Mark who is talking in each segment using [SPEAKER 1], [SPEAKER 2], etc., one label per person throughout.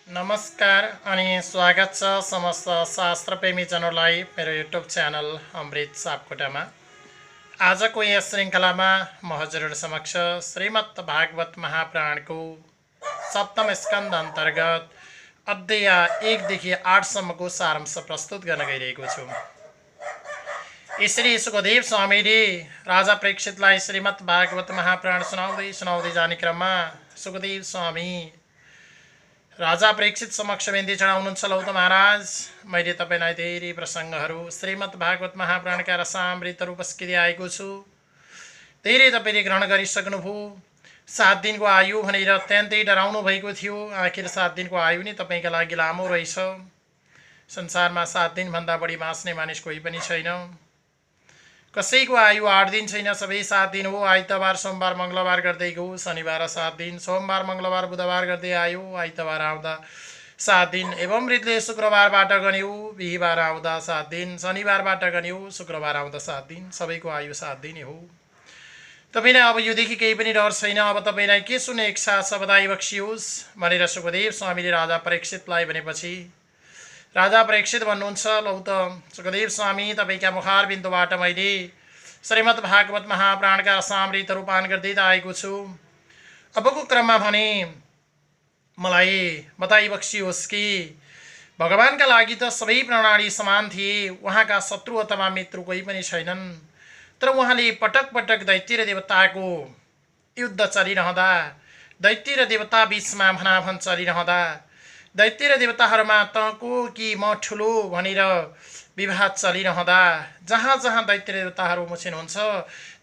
[SPEAKER 1] नमस्कार अनि स्वागत छ समस्त शास्त्रप्रेमीजनहरूलाई मेरो युट्युब च्यानल अमृत सापकोटामा। आजको यस श्रृङ्खलामा म हजुरहरू समक्ष श्रीमद् भागवत महापुराणको सप्तम स्कन्द अन्तर्गत अध्याय 1 देखि 8 सम्मको सारांश प्रस्तुत गर्न गइरहेको छु। यसरी सुखदेव स्वामीले राजा परीक्षितलाई श्रीमद् भागवत महापुराण सुनाउँदै जाने क्रममा सुखदेव स्वामी राजा परीक्षित समक्ष बिन्ती चढाउनुहुन्छ। लौ त महाराज, मैले तपाईलाई धेरै प्रसङ्गहरू श्रीमद् भागवत महापुराणका रसामृतहरू पस्किँदै आएको छु। धेरै तपाईँले ग्रहण गरिसक्नुभयो। 7 दिनको आयु भनेर अत्यन्तै डराउनु भएको थियो। आखिर 7 दिनको आयु नै तपाईँका लागि लामो रहेछ। संसारमा 7 दिनभन्दा बढी बाँच्ने मानिस कोही पनि छैन। कसैको आयु 8 दिन छैन, सबै 7 दिन हो। आइतबार सोमबार मङ्गलबार गर्दै गयो, शनिबार 7 दिन, सोमबार मङ्गलबार बुधबार गर्दै आयो, आइतबार आउँदा 7 दिन, एवं रीतिले शुक्रबारबाट गन्यो, बिहिबार आउँदा 7 दिन, शनिबारबाट गन्यो, शुक्रबार आउँदा 7 दिन, सबैको आयु 7 दिन हो। तपाईँलाई अब योदेखि केही पनि डर छैन। अब तपाईँलाई के सुन्ने इच्छा छ बधाई बक्सियोस् भनेर सुखदेव स्वामीले राजा परीक्षितलाई भनेपछि राजा परीक्षित भन्नुहुन्छ, लौ त सुखदेव स्वामी, तपाईँका मुखार बिन्दुबाट मैले श्रीमद् भागवत महापुराणका रसामृतहरू पान गर्दै त आएको छु। अबको क्रममा भने मलाई बताई बक्सियोस् कि भगवानका लागि त सबै प्रणाली समान थिए। उहाँका शत्रु अथवा मित्र कोही पनि छैनन्। तर उहाँले पटक पटक दैत्य र देवताको युद्ध चलिरहँदा, दैत्य र देवता बीचमा भनाभन चलिरहँदा, दैत्य र देवताहरूमा त को कि म ठुलो भनेर विवाद चलिरहँदा, जहाँ जहाँ दैत्य र देवताहरू मुछिन हुन्छ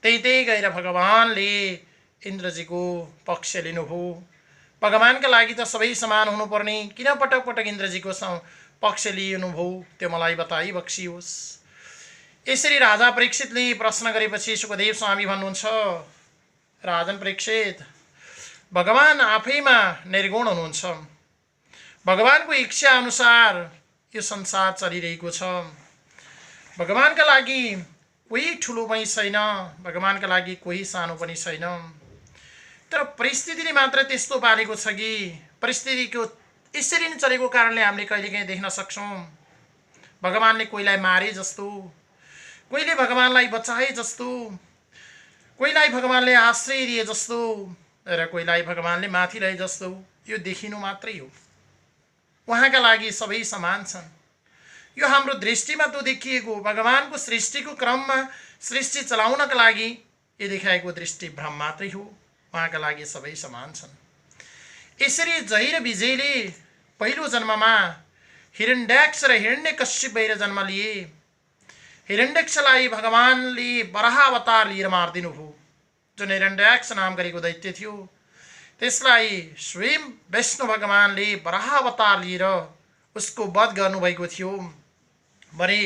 [SPEAKER 1] त्यही गएर भगवानले इन्द्रजीको पक्ष लिनुभयो। भगवानका लागि त सबै समान हुनुपर्ने, किन पटक पटक इन्द्रजीको पक्ष लिनुभयो त्यो मलाई बताई बक्सियोस्। यसरी राजा परीक्षितले प्रश्न गरेपछि सुखदेव स्वामी भन्नुहुन्छ, राजन परीक्षित, भगवान आफैमा निर्गुण हुनुहुन्छ। भगवानको इच्छा अनुसार यो संसार चलिरहेको छ। भगवानका लागि कोही ठुलो पनि छैन, भगवानका लागि कोही सानो पनि छैन। तर परिस्थितिले मात्र त्यस्तो पारेको छ कि परिस्थितिको यसरी नै चलेको कारणले हामीले कहिलेकाहीँ देख्न सक्छौँ भगवानले कोहीलाई मारे जस्तो, कोहीले भगवानलाई बचाए जस्तो, कोहीलाई भगवानले आश्रय दिए जस्तो र कोहीलाई भगवानले माथि लए जस्तो यो देखिनु मात्रै हो। उहाँका लागि सबै समान छन्। यो हाम्रो दृष्टिमा त देखिएको, भगवानको सृष्टिको क्रममा सृष्टि चलाउनका लागि यो देखाएको दृष्टि भ्रम मात्रै हो। उहाँका लागि सबै समान छन्। यसरी जय र विजयले पहिलो जन्ममा हिरण्यक्ष र हिरण्यकश्यप भएर जन्म लिए। हिरण्यक्षलाई भगवानले वराह अवतार लिएर मारिदिनु भयो। जुन हिरण्यक्ष नाम गरेको दैत्य थियो त्यसलाई स्वयं विष्णु भगवानले वराह अवतार लिएर उसको वध गर्नुभएको थियो भने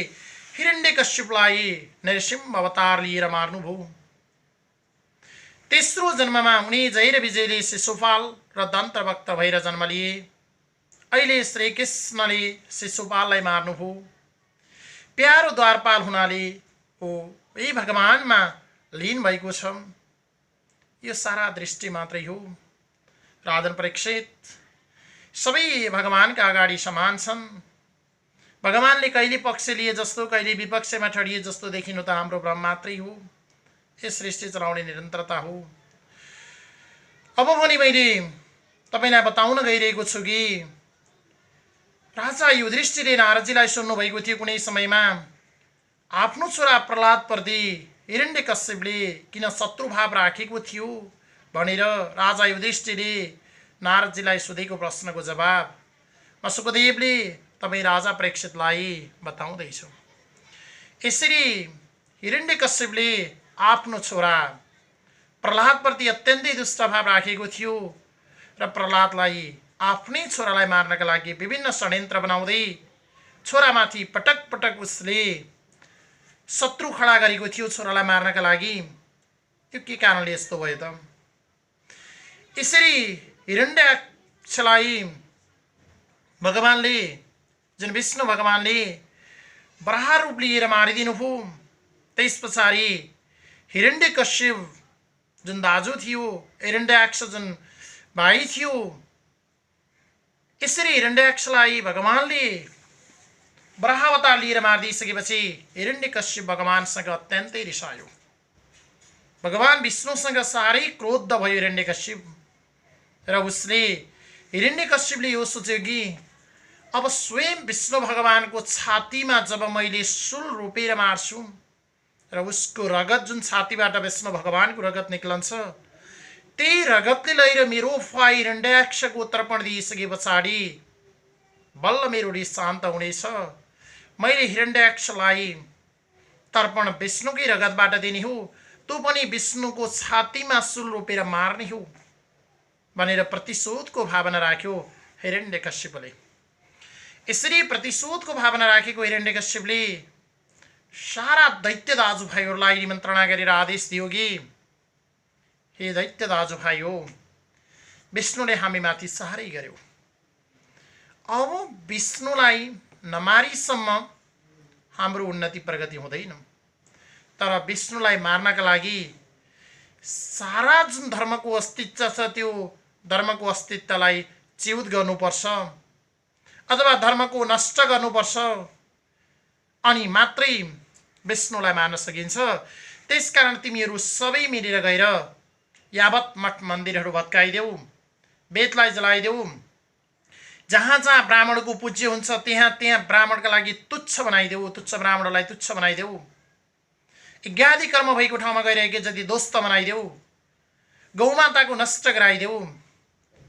[SPEAKER 1] हिरण्यकश्यपलाई नरसिंह अवतार लिएर मार्नुभयो। तेस्रो जन्ममा उनी जय र विजयले शिशुपाल र दन्तभक्त भएर जन्म लिए। अहिले श्रीकृष्णले शिशुपाललाई मार्नुभयो। प्यारो द्वारपाल हुनाले हो यही भगवानमा लीन भएको छ। यो सारा दृष्टि मात्रै हो। राजन परीक्षित, सबै भगवानका अगाडि समान छन्। भगवानले कहिले पक्ष लिए जस्तो, कहिले विपक्षमा ठडिए जस्तो देखिनु त हाम्रो भ्रम मात्रै हो। यस सृष्टि चलाउने निरन्तरता हो। अब पनि मैले तपाईँलाई बताउन गइरहेको छु कि राजा युधिष्ठिरले नारदजीलाई सुन्नुभएको थियो कुनै समयमा आफ्नो छोरा प्रहलादप्रति हिरण्यकश्यपले किन शत्रुभाव राखेको थियो भनेर राजा युधिष्ठिरले नारदजीलाई सोधेको प्रश्नको जवाब म सुखदेवले तपाईँ राजा परीक्षितलाई बताउँदैछु। यसरी हिरण्यकश्यपले आफ्नो छोरा प्रहलादप्रति अत्यन्तै दुष्टभाव राखेको थियो र प्रहलादलाई आफ्नै छोरालाई मार्नका लागि विभिन्न षड्यन्त्र बनाउँदै छोरामाथि पटक पटक उसले शत्रु खडा गरेको थियो छोरालाई मार्नका लागि। यो के कारणले यस्तो भयो त? यसरी हिरण्यक्षलाई भगवानले, जुन विष्णु भगवानले वराह रूप लिएर मारिदिनु भयो। त्यस पछाडि हिरण्यकश्यप जुन दाजु थियो, हिरण्यक्ष जुन भाइ थियो, यसरी हिरण्यकश्यपलाई भगवानले वराहावतार लिएर मारिदिइसकेपछि हिरण्यकश्यप भगवानसँग अत्यन्तै रिसायो। भगवान विष्णुसँग साह्रै क्रोध भयो हिरण्यकश्यप, र उसले हिरण्यकश्यपले यो सोच्यो कि अब स्वयं विष्णु भगवानको छातीमा जब मैले शूल रोपेर मार्छु र उसको रगत जुन छातीबाट विष्णु भगवानको रगत निक्लन्छ त्यही रगतले लगेर मेरो फाइ हिरण्यकश्यपको तर्पण दिइसके पछाडि बल्ल मेरो रिस शान्त हुनेछ। मैले हिरण्यकश्यपलाई तर्पण विष्णुकै रगतबाट दिने हो, त्यो पनि विष्णुको छातीमा शूल रोपेर मार्ने हो भनेर प्रतिशोधको भावना राख्यो हिरण्यकश्यपले। यसरी प्रतिशोधको भावना राखेको हिरण्यकश्यपले सारा दैत्य दाजुभाइहरूलाई निमन्त्रणा गरेर आदेश दियो कि हे दैत्य दाजुभाइ हो, विष्णुले हामीमाथि साह्रै गर्यो, अब विष्णुलाई नमारिसम्म हाम्रो उन्नति प्रगति हुँदैन। तर विष्णुलाई मार्नका लागि सारा जुन धर्मको अस्तित्व छ त्यो धर्मको अस्तित्वलाई च्युत गर्नुपर्छ अथवा धर्मको नष्ट गर्नुपर्छ, अनि मात्रै विष्णुलाई मार्न सकिन्छ। त्यसकारण तिमीहरू सबै मिलेर गएर यावत मठ मन्दिरहरू भत्काइदेऊ, वेदलाई जलाइदेऊ, जहाँ जहाँ ब्राह्मणको पूज्य हुन्छ त्यहाँ त्यहाँ ब्राह्मणका लागि तुच्छ बनाइदेऊ, तुच्छ ब्राह्मणलाई तुच्छ बनाइदेऊ, यज्ञादि कर्म भएको ठाउँमा गएर यज्ञ दोस्त बनाइदेऊ, गौमाताको नष्ट गराइदेऊ,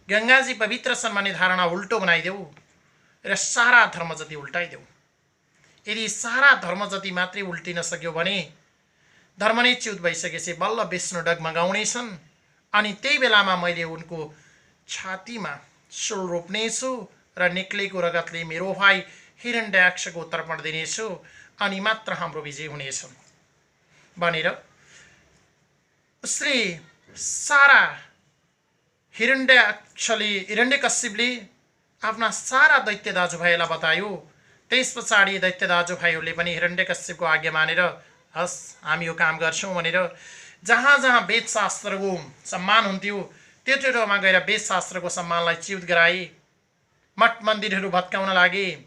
[SPEAKER 1] गङ्गाजी पवित्र छन् भन्ने धारणा उल्टो बनाइदेऊ र सारा धर्म जति उल्टाइदेऊ। यदि सारा धर्म जति मात्रै उल्टिन सक्यो भने धर्म नै च्युत भइसकेपछि बल्ल विष्णु डगमगाउनेछन्, अनि त्यही बेलामा मैले उनको छातीमा शूल रोप्नेछु र निक्लेको रगतले मेरो भाइ हिरण्यकश्यपको तर्पण दिनेछु, अनि मात्र हाम्रो विजय हुनेछ भनेर उसले सारा हिरण्यकश्यपले आफ्ना सारा दैत्य दाजुभाइलाई बतायो। त्यस पछाडि दैत्य दाजुभाइहरूले पनि हिरण्यकश्यपको आज्ञा मानेर हस् हामी यो काम गर्छौँ भनेर जहाँ जहाँ वेदशास्त्रको सम्मान हुन्थ्यो त्यो ठाउँमा गएर वेदशास्त्रको सम्मानलाई च्युत गराए, मठ मन्दिरहरू भत्काउन लागे,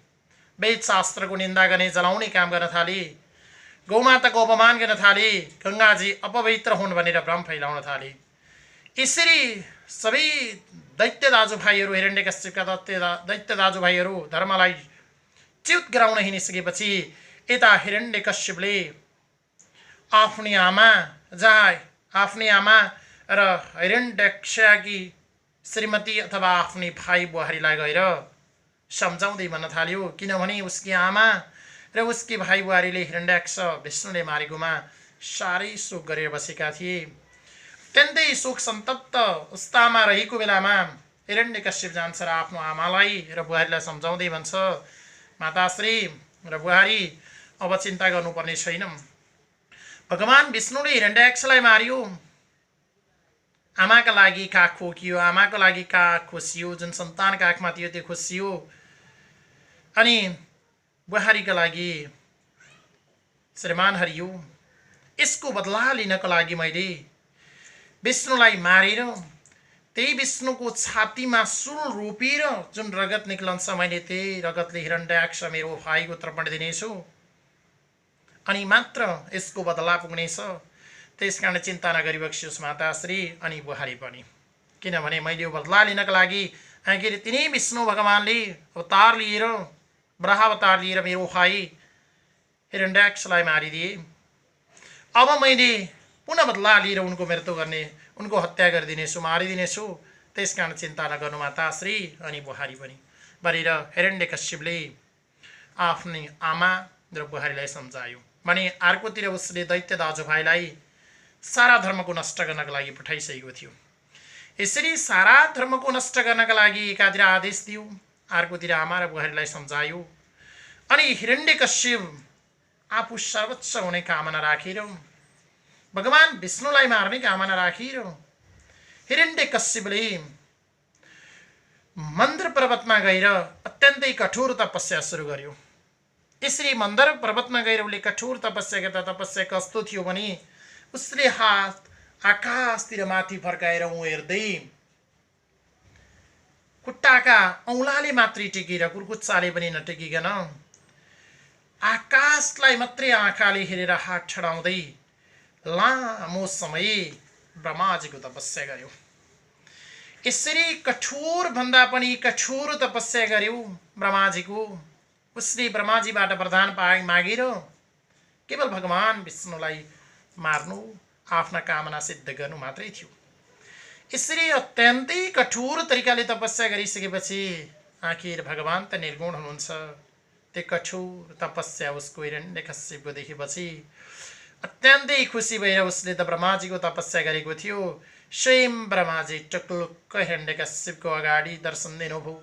[SPEAKER 1] वेदशास्त्रको निन्दा गर्ने जलाउने काम गर्न थाले, गौमाताको अपमान गर्न थाले, गङ्गाजी अपवित्र हुन् भनेर भ्रम फैलाउन थाले। यसरी सबै दैत्य दाजुभाइहरू हिरण्यकश्यपका दैत्य दाजुभाइहरू धर्मलाई च्युत गराउन हिँडिसकेपछि यता हिरण्यकश्यपले आफ्नी आमा र हिरण्यकश्यपकी श्रीमती अथवा आफ्नी भाइ बुहारीलाई गएर सम्झाउँदै भन्न थाल्यो, किनभने उसकी आमा र उसकी भाइ बुहारीले हिरण्यकश्यप विष्णुले मारेकोमा साह्रै शोक गरेर बसेका थिए। अत्यन्तै शोक सन्तप्त अवस्थामा रहेको बेलामा हिरण्यकश्यप जान्छ र आफ्नो आमालाई र बुहारीलाई सम्झाउँदै भन्छ, माताश्री र बुहारी अब चिन्ता गर्नुपर्ने छैन, भगवान विष्णुले हिरण्यकश्यपलाई मारियो, आमाका लागि काख खोकियो, आमाको लागि काख खोसियो, जुन सन्तान काखमा थियो त्यो खोसियो, अनि बुहारीका लागि श्रीमान हरियो। यसको बदला लिनको लागि मैले विष्णुलाई मारेर त्यही विष्णुको छातीमा शूल रोपेर जुन रगत निक्लन्छ मैले त्यही रगतले हिरण्यकश्यप मेरो भाइको तर्पण दिनेछु, अनि मात्र यसको बदला पुग्नेछ। त्यसकारण चिन्ता नगरी बक्सियोस् माताश्री अनि बुहारी पनि, किनभने मैले यो बदला लिनको लागि आखिर तिनै विष्णु भगवानले अवतार लिएर वराहावतार लिएर मेरो भाइ हिरण्यकश्यपलाई मारिदिए। अब मैले पुनः बदला लिएर उनको मृत्यु गर्ने, उनको हत्या गरिदिनेछु, मारिदिनेछु। त्यसकारण चिन्ता नगर्नु माताश्री अनि बुहारी पनि भनेर हिरण्यकश्यपले आफ्नी आमा र बुहारीलाई सम्झायो भने अर्कोतिर उसले दैत्य दाजुभाइलाई सारा धर्मको नष्ट गर्नका लागि पठाइसकेको थियो। यसरी सारा धर्मको नष्ट गर्नका लागि एकातिर आदेश दियो, अर्कोतिर आमा र बुहारीलाई सम्झायो, अनि हिरण्यकश्यप आफू सर्वोच्च हुने कामना राखेर भगवान विष्णुलाई मार्ने कामना राखेर हिरण्यकश्यपले मन्दर पर्वतमा गएर अत्यन्तै कठोर तपस्या सुरु गर्यो। यसरी मन्दर पर्वतमा गएर उसले कठोर तपस्या गर्दा तपस्या कस्तो थियो भने उसले हात आकाशतिर माथि फर्काएर ऊ हेर्दै खुट्टाका औँलाले मात्रै टेकेर कुर्कुच्चाले पनि नटेकिकन आकाशलाई मात्रै आँखाले हेरेर हात ठडाउँदै लामो समय ब्रह्माजीको तपस्या गर्यो। यसरी कठोर भन्दा पनि कठोर तपस्या गर्यो ब्रह्माजीको। उसले ब्रह्माजीबाट वरदान मागेर केवल भगवान विष्णुलाई मार्नु, आफ्ना कामना सिद्ध गर्नु मात्रै थियो। यसरी अत्यन्तै कठोर तरिकाले तपस्या गरिसकेपछि आखिर भगवान त निर्गुण हुनुहुन्छ। त्यो कठोर तपस्या उसको हिरण्यकश्यपको देखेपछि अत्यन्तै खुसी भएर उसले त ब्रह्माजीको तपस्या गरेको थियो। स्वयं ब्रह्माजी टुक्लुक्क हिरण्यकश्यपको अगाडि दर्शन दिनुभयो।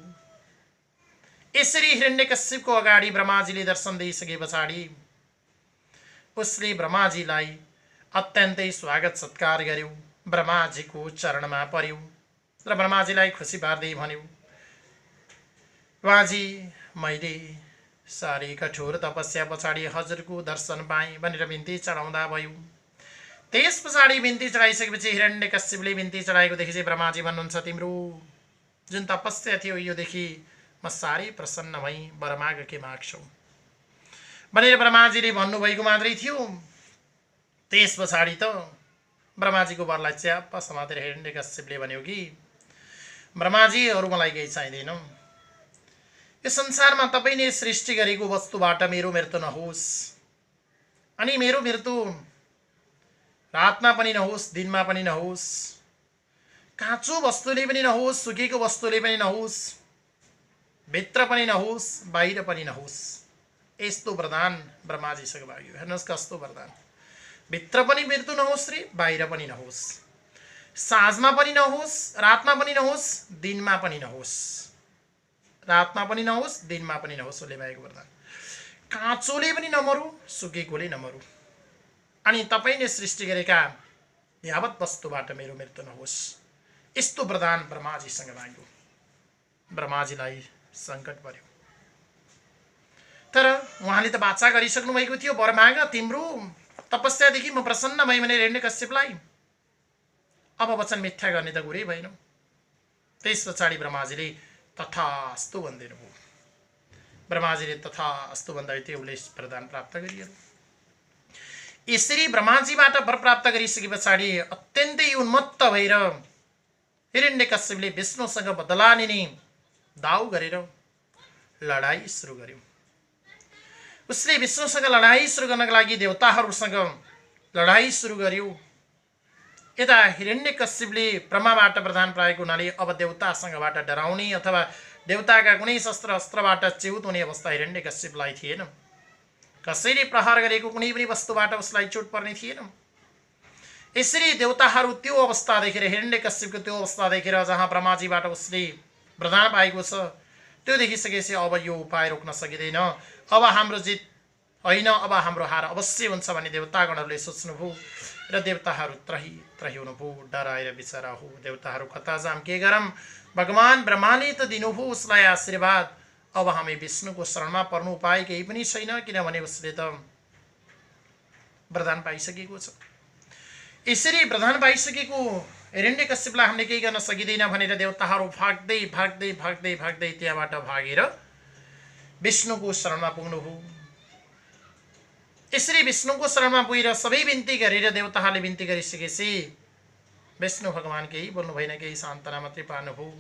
[SPEAKER 1] यसरी हिरण्यकश्यपको अगाडि ब्रह्माजीले दर्शन दिइसके पछाडि उसले ब्रह्माजीलाई अत्यन्तै स्वागत सत्कार गर्यो, ब्रह्माजीको चरणमा पर्यो र ब्रह्माजीलाई खुसी पार्दै भन्यो, बाजी मैले साह्रै कठोर तपस्या पछाडि हजुरको दर्शन पाएँ भनेर बिन्ती चढाउँदा भयो। त्यस पछाडि बिन्ती चढाइसकेपछि हिरण्यकश्यपले बिन्ती चढाएको देखि चाहिँ ब्रह्माजी भन्नुहुन्छ, तिम्रो जुन तपस्या थियो यो देखि म साह्रै प्रसन्न भई वर माग के माग्छौ भनेर ब्रह्माजीले भन्नुभएको मात्रै थियो। त्यस पछाडि त ब्रह्माजीको वरलाई च्याप्प समातेर हिरण्यकश्यपले भन्यो कि ब्रह्माजी अरू मलाई केही चाहिँदैन, यो संसारमा तपाईले सृष्टि गरेको वस्तुबाट मेरो मृत्यु नहोस्, अनि मेरो मृत्यु रातमा पनि नहोस्, दिनमा पनि नहोस्, काँचो वस्तुले पनि नहोस्, सुकेको वस्तुले पनि नहोस्, भित्र पनि नहोस्, बाहिर पनि नहोस्। यस्तो वरदान ब्रह्माजीसँग माग्यो। हेर्नुहोस् कस्तो वरदान, भित्र पनि मृत्यु नहोस् रे, बाहिर पनि नहोस्, साँझमा पनि नहोस्, रातमा पनि नहोस्, दिनमा पनि नहोस्, रातमा पनि नहोस्, दिनमा पनि नहोस्। उसले मागेको वरदान काँचोले पनि नमरु, सुकेकोले नमरु, अनि तपाईले सृष्टि गरेका यावत वस्तुबाट मेरो मृत्यु नहोस्। यस्तो वरदान ब्रह्माजीसँग माग्यो। ब्रह्माजीलाई सङ्कट पर्यो, तर उहाँले त वाचा गरिसक्नु भएको थियो, वर माग, तिम्रो तपस्यादेखि म प्रसन्न भएँ भने हिरण्यकश्यपलाई अब वचन मिथ्या गर्ने त कुरै भएन। त्यस पछाडि ब्रह्माजीले तथास्तु भनिदिनुभयो। ब्रह्माजीले तथास्तु भन्दाखेरि उसले वरदान प्राप्त गरियो। यसरी ब्रह्माजीबाट वर प्राप्त गरिसके पछाडि अत्यन्तै उन्मत्त भएर हिरण्यकश्यपले विष्णुसँग बदला लिने दाउ गरेर लडाई सुरु गर्यो। उसले विष्णुसँग लडाई सुरु गर्नका लागि देवताहरूसँग लडाई सुरु गर्यो। यता हिरण्यकश्यपले ब्रह्माबाट वरदान पाएको हुनाले अब देवतासँगबाट डराउने अथवा देवताका कुनै शस्त्र अस्त्रबाट च्युत हुने अवस्था हिरण्यकश्यपलाई थिएन। कसैले प्रहार गरेको कुनै पनि वस्तुबाट उसलाई चोट पर्ने थिएन। यसरी देवताहरू त्यो अवस्था देखेर, हिरण्यकश्यपको त्यो अवस्था देखेर जहाँ ब्रह्माजीबाट उसले वरदान पाएको छ त्यो देखिसकेपछि अब यो उपाय रोक्न सकिँदैन, अब हाम्रो जित होइन, अब हाम्रो हार अवश्य हुन्छ भन्ने देवतागणहरूले सोच्नुभयो र देवताहरू त्रही हुनुभयो। डराएर बिचरा हो देवताहरू, कता जाम के गरम, भगवान ब्रह्माले त दिनुभयो उसलाई आशीर्वाद, अब हामी विष्णुको शरणमा पर्नु उपाय केही पनि छैन, किनभने उसले त वरदान पाइसकेको छ। यसरी वरदान पाइसकेको हिरण्यकश्यपलाई हामीले केही गर्न सकिँदैन भनेर देवताहरू भाग्दै भाग्दै भाग्दै भाग्दै त्यहाँबाट भागेर विष्णुको शरणमा पुग्नुभयो। यसरी विष्णुको शरणमा पुगेर सबै बिन्ती गरेर देवताहरूले बिन्ती गरिसकेपछि विष्णु भगवान केही बोल्नु भएन, केही सान्त्वना मात्रै पार्नुभयो।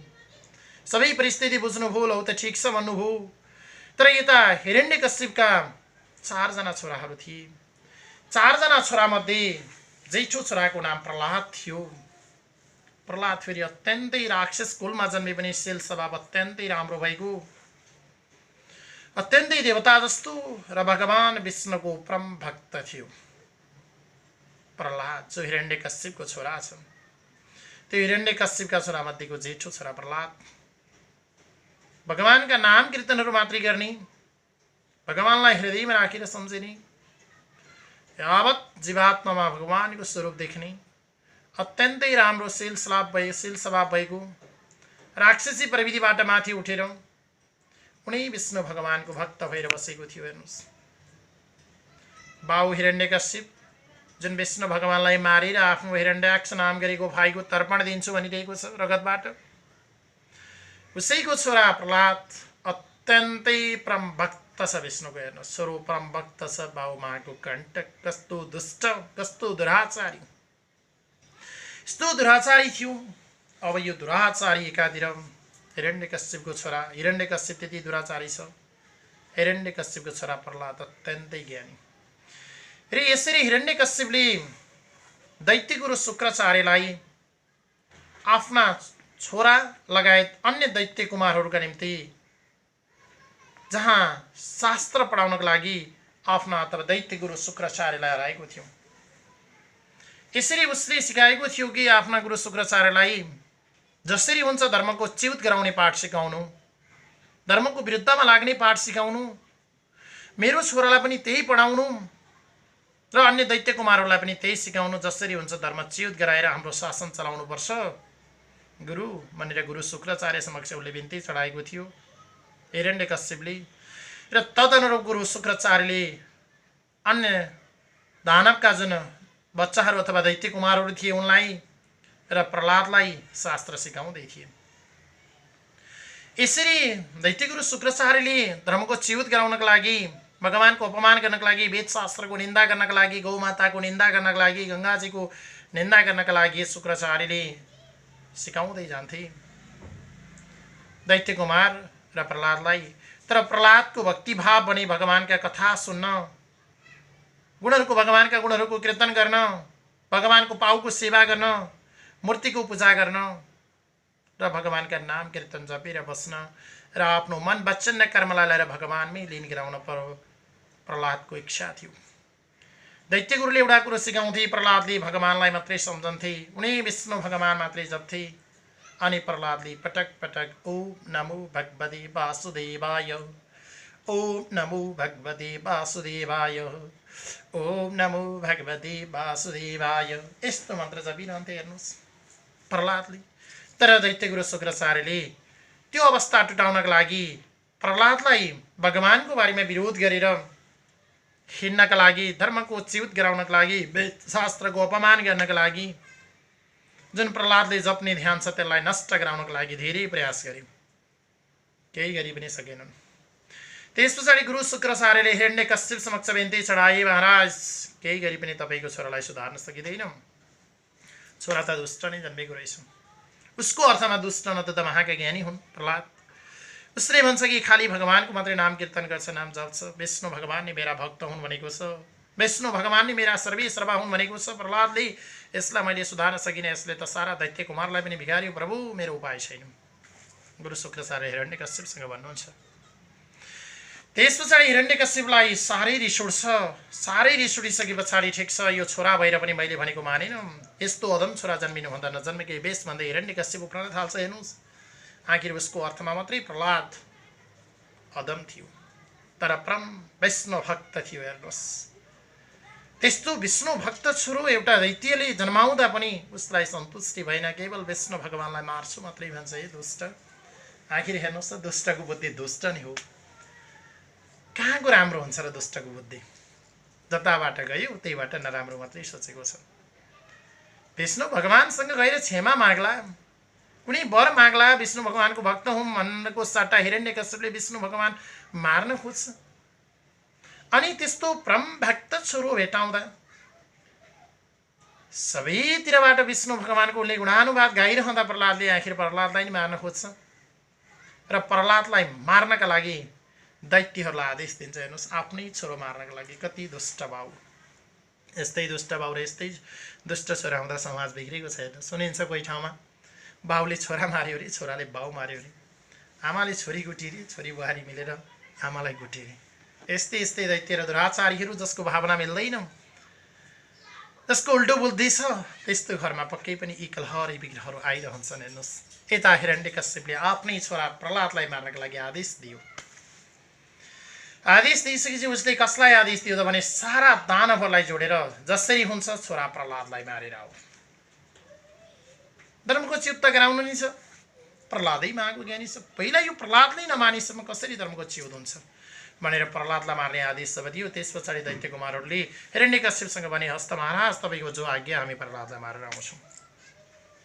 [SPEAKER 1] सबै परिस्थिति बुझ्नुभयो, लौ त ठिक छ भन्नुभयो। तर यता हिरण्यकश्यपका 4 जना छोराहरू थिए। 4 जना छोरामध्ये जेठो छोराको नाम प्रहलाद थियो। प्रहलाद फेरि अत्यन्तै राक्षस कुलमा जन्मे पनि शील स्वभाव अत्यन्तै राम्रो भएको, अत्यन्तै देवता जस्तो र भगवान विष्णुको परम भक्त थियो। प्रहलाद जो हिरण्यकश्यपको छोरा छ, त्यो हिरण्यकश्यपका छोरा मध्येको जेठो छोरा प्रहलाद भगवानका नाम कीर्तनहरू मात्रै गर्ने, भगवानलाई हृदयमा राखेर सम्झिने, यावत जीवात्मामा भगवानको स्वरूप देख्ने, अत्यन्तै राम्रो शील स्वभाव भएको, राक्षसी प्रविधिबाट माथि उठेर उनी विष्णु भगवानको भक्त भएर बसेको थियो। हेर्नुहोस्, बाउ हिरण्यकश्यप जुन विष्णु भगवानलाई मारेर आफ्नो हिरण्याक्ष नाम गरेको भाइको तर्पण दिन्छु भनिरहेको छ रगतबाट, उसैको छोरा प्रहलाद अत्यन्तै परम भक्त छ विष्णुको। हेर्नुहोस्, स्वरूप परम भक्त छ, बाबुमाको कण्टक। कस्तो दुष्ट, कस्तो दुराचारी, यस्तो दुराचारी थियो। अब यो दुराचारी एकातिर हिरण्यकश्यपको छोरा हिरण्यकश्यप त्यति दुराचारी छ, हिरण्यकश्यपको छोरा प्रहलाद अत्यन्तै ज्ञानी। र यसरी हिरण्यकश्यपले दैत्यगुरु शुक्राचार्यलाई आफ्ना छोरा लगायत अन्य दैत्य कुमारहरूका निम्ति जहाँ शास्त्र पढाउनको लागि आफ्ना अथवा दैत्यगुरु शुक्राचार्यलाई हराएको थियो। यसरी उसले सिकाएको थियो कि आफ्ना गुरु शुक्राचार्यलाई जसरी हुन्छ धर्मको च्युत गराउने पाठ सिकाउनु, धर्मको विरुद्धमा लाग्ने पाठ सिकाउनु, मेरो छोरालाई पनि त्यही पढाउनु र अन्य दैत्य कुमारहरूलाई पनि त्यही सिकाउनु, जसरी हुन्छ धर्म च्युत गराएर हाम्रो शासन चलाउनुपर्छ गुरु भनेर गुरु शुक्राचार्य समक्ष उसले बिन्ती चढाएको थियो हिरण्यकश्यपले। र तदनुरूप गुरु शुक्राचार्यले अन्य दानवका जुन बच्चाहरू अथवा दैत्य कुमारहरू थिए उनलाई र प्रहलादलाई शास्त्र सिकाउँदै थिए। यसरी दैत्यगुरु शुक्राचार्यले धर्मको च्युत गराउनका लागि, भगवानको अपमान गर्नका लागि, वेद शास्त्रको निन्दा गर्नका लागि, गौमाताको निन्दा गर्नका लागि, गङ्गाजीको निन्दा गर्नका लागि शुक्राचार्यले सिकाउँदै जान्थे दैत्य कुमार र प्रहलादलाई। तर प्रहलादको भक्तिभाव भने भगवानका कथा सुन्न, गुणहरूको भगवानका गुणहरूको कीर्तन गर्न, भगवानको पाउको सेवा गर्न, मूर्तिको पूजा गर्न र भगवानका नाम कीर्तन जपेर बस्न र आफ्नो मन वचन र कर्मलाई लिएर भगवानमै लीन गराउन प्रहलादको इच्छा थियो। दैत्यगुरुले एउटा कुरो सिकाउँथे, प्रहलादले भगवानलाई मात्रै सम्झन्थे, उनी विष्णु भगवान मात्रै जप्थे। अनि प्रहलादले पटक पटक ओम नमो भगवते वासुदेवाय, ओम नमो भगवते वासुदेवाय, ओम नमो भगवते वासुदेवाय यस्तो मन्त्र जपिरहन्थे। हेर्नुहोस् प्रहलादले। तर दैत्यगुरु शुक्राचार्यले त्यो अवस्था टुटाउनका लागि, प्रहलादलाई भगवानको बारेमा विरोध गरेर हिँड्नका लागि, धर्मको च्युत गराउनका लागि, वेद शास्त्रको अपमान गर्नका लागि, जुन प्रहलादले जप्ने ध्यान छ त्यसलाई नष्ट गराउनका लागि धेरै प्रयास गरे, केही गरी पनि सकेनन्। त्यस पछाडि गुरु शुक्राचार्यले हिरण्यकश्यप समक्ष बिन्ती चढाए, महाराज केही गरी पनि तपाईँको छोरालाई सुधार्न सकिँदैन, छोरा त दुष्ट नै जन्मेको रहेछ। उसको अर्थमा दुष्ट न त महाका ज्ञानी हुन् प्रहलाद। उसले भन्छ कि खाली भगवानको मात्रै नाम कीर्तन गर्छ, नाम जप्छ, विष्णु भगवान नै मेरा भक्त हुन् भनेको छ, विष्णु भगवान नै मेरा सर्वे सर्वा हुन् भनेको छ। प्रहलादले यसलाई मैले सुधार्न सकिनँ, यसले त सारा दैत्य कुमारलाई पनि बिगार्यो, प्रभु मेरो उपाय छैन। गुरु शुक्राचार्य हिरण्यकश्यपसँग भन्नुहुन्छ। त्यस पछाडि हिरण्यकश्यपलाई साह्रै रिस उठ्छ। साह्रै रिस उठिसके पछाडि ठिक छ, यो छोरा भएर पनि मैले भनेको मानेन, यस्तो अदम छोरा जन्मिनुभन्दा नजन्मेकै बेस भन्दै हिरण्यकश्यप उफ्रन थाल्छ। हेर्नुहोस्, आखिर उसको अर्थमा मात्रै प्रहलाद अदम थियो, तर परम विष्णु भक्त थियो। हेर्नुहोस्, त्यस्तो विष्णु भक्त छोरो एउटा दैत्यले जन्माउँदा पनि उसलाई सन्तुष्टि भएन, केवल विष्णु भगवानलाई मार्छु मात्रै भन्छ। है दुष्ट, आखिर हेर्नुहोस् त दुष्टको बुद्धि दुष्ट नै हो, कहाँको राम्रो हुन्छ र दुष्टको बुद्धि? जताबाट गयो त्यहीबाट नराम्रो मात्रै सोचेको छ। विष्णु भगवानसँग गएर क्षमा माग्ला, कुनै वर माग्ला, विष्णु भगवानको भक्त हुँ भन्नको सट्टा हिरण्यकश्यपले विष्णु भगवान मार्न खोज्छ। अनि त्यस्तो परम भक्त छोरो भेटाउँदा सबैतिरबाट विष्णु भगवानको उनले गुणानुवाद गाइरहँदा प्रहलादले आखिर प्रहलादलाई नै मार्न खोज्छ र प्रहलादलाई मार्नका लागि दैत्यहरूलाई आदेश दिन्छ। हेर्नुहोस्, आफ्नै छोरो मार्नका लागि कति दुष्ट भाउ। यस्तै दुष्ट भाउ र यस्तै दुष्ट छोरा हुँदा समाज बिग्रेको छ। हेर्नु सुनिन्छ कोही ठाउँमा बाउले छोरा मार्यो अरे, छोराले बाउ मार्यो अरे, आमाले छोरी गुटी अरे, छोरी बुहारी मिलेर आमालाई गुटे अरे। यस्तै यस्तै दैत्य र दुराचारीहरू जसको भावना मिल्दैन, जसको उल्टो बुद्धि छ, त्यस्तो घरमा पक्कै पनि यी कलह र विग्रहहरू आइरहन्छन्। हेर्नुहोस्, यता हिरण्यकश्यपले आफ्नै छोरा प्रहलादलाई मार्नका लागि आदेश दियो। आदेश दिइसकेपछि उसले कसलाई आदेश दियो त भने सारा दानवहरूलाई जोडेर जसरी हुन्छ छोरा प्रहलादलाई मारेर आऊ। धर्मको च्युत त गराउनु नै छ, प्रहलादै मागो ज्ञानी छ, पहिला यो प्रहलादले नमानिसम्म कसरी धर्मको च्युत हुन्छ भनेर प्रहलादलाई मार्ने आदेश जब दियो, त्यस पछाडि दैत्य कुमारहरूले हिरण्यकश्यपसँग भने, हस्त महाराज तपाईँको जो आज्ञा, हामी प्रहलादलाई मारेर आउँछौँ।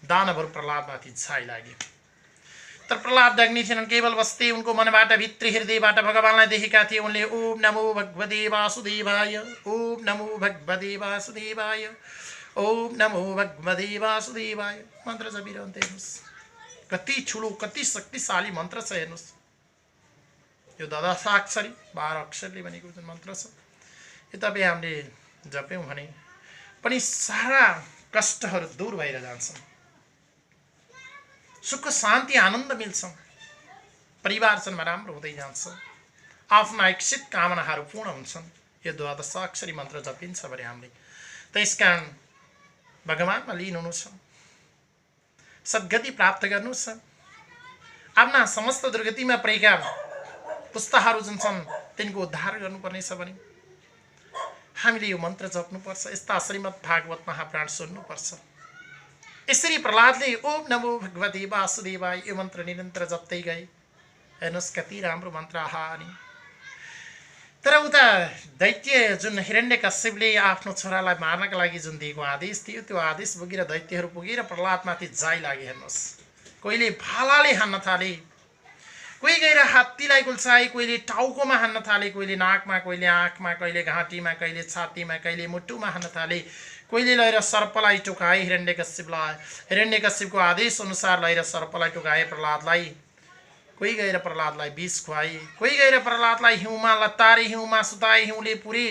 [SPEAKER 1] दानवहरू प्रहलादमाथि छाइ लागे। तर प्रहलाद अग्नि थिएनन्, केवल बस्ती उनको मनबाट भित्री हृदयबाट भगवानलाई देखेका थिए उनले। ओम नमो भगवते वासुदेवाय, ओम नमो भगवते वासुदेवाय, ओम नमो भगवते वासुदेवाय मन्त्र जपिरहन्थे। हेर्नुहोस् कति ठुलो कति शक्तिशाली मन्त्र छ। हेर्नुहोस् यो दशाक्षरी 12 अक्षरले बनेको जुन मन्त्र छ, यो तपाईँ हामीले जप्यौँ भने पनि सारा कष्टहरू दूर भएर जान्छन्, सुख शान्ति आनन्द मिल्छ, परिवारजनमा राम्रो हुँदै जान्छ, आफ्ना इच्छित कामनाहरू पूर्ण हुन्छन्। यो द्वादशाक्षरी मन्त्र जपिन्छ भने हामीले। त्यसकारण भगवानमा लीन हुनु छ, सद्गति प्राप्त गर्नु छ। आफ्ना समस्त दुर्गतिमा परेका पुस्ताहरू जुन छन् तिनको उद्धार गर्नुपर्नेछ भने हामीले यो मन्त्र जप्नुपर्छ। यस्ता श्रीमद् भागवत महापुराण सुन्नुपर्छ। यसरी प्रहलादले ओम नमो भगवते वासुदेवाय यो मन्त्र निरन्तर जप्दै गए। हेर्नुहोस् कति राम्रो मन्त्र। हानि तर उता दैत्य जुन हिरण्यकश्यपले आफ्नो छोरालाई मार्नका लागि जुन दिएको आदेश थियो, त्यो आदेश बोकेर दैत्यहरू पुगेर प्रहलादमाथि जाइ लागे। हेर्नुहोस् कोहीले भालाले हान्न थाले, कोही गएर हात्तीलाई कुल्चाए, कोहीले टाउकोमा हान्न थाले, कोहीले नाकमा, कोहीले आँखमा, कहिले घाँटीमा, कहिले छातीमा, कहिले मुटुमा हान्न थाले, कोहीले लगेर सर्पलाई टोकाए हिरण्यकश्यपलाई। हिरण्यकश्यपको आदेश अनुसार लगेर सर्पलाई टोकाए प्रहलादलाई। कोही गएर प्रहलादलाई विष खुवाए, कोही गएर प्रहलादलाई हिउँमा लतारे, हिउँमा सुताए, हिउँले पुरे,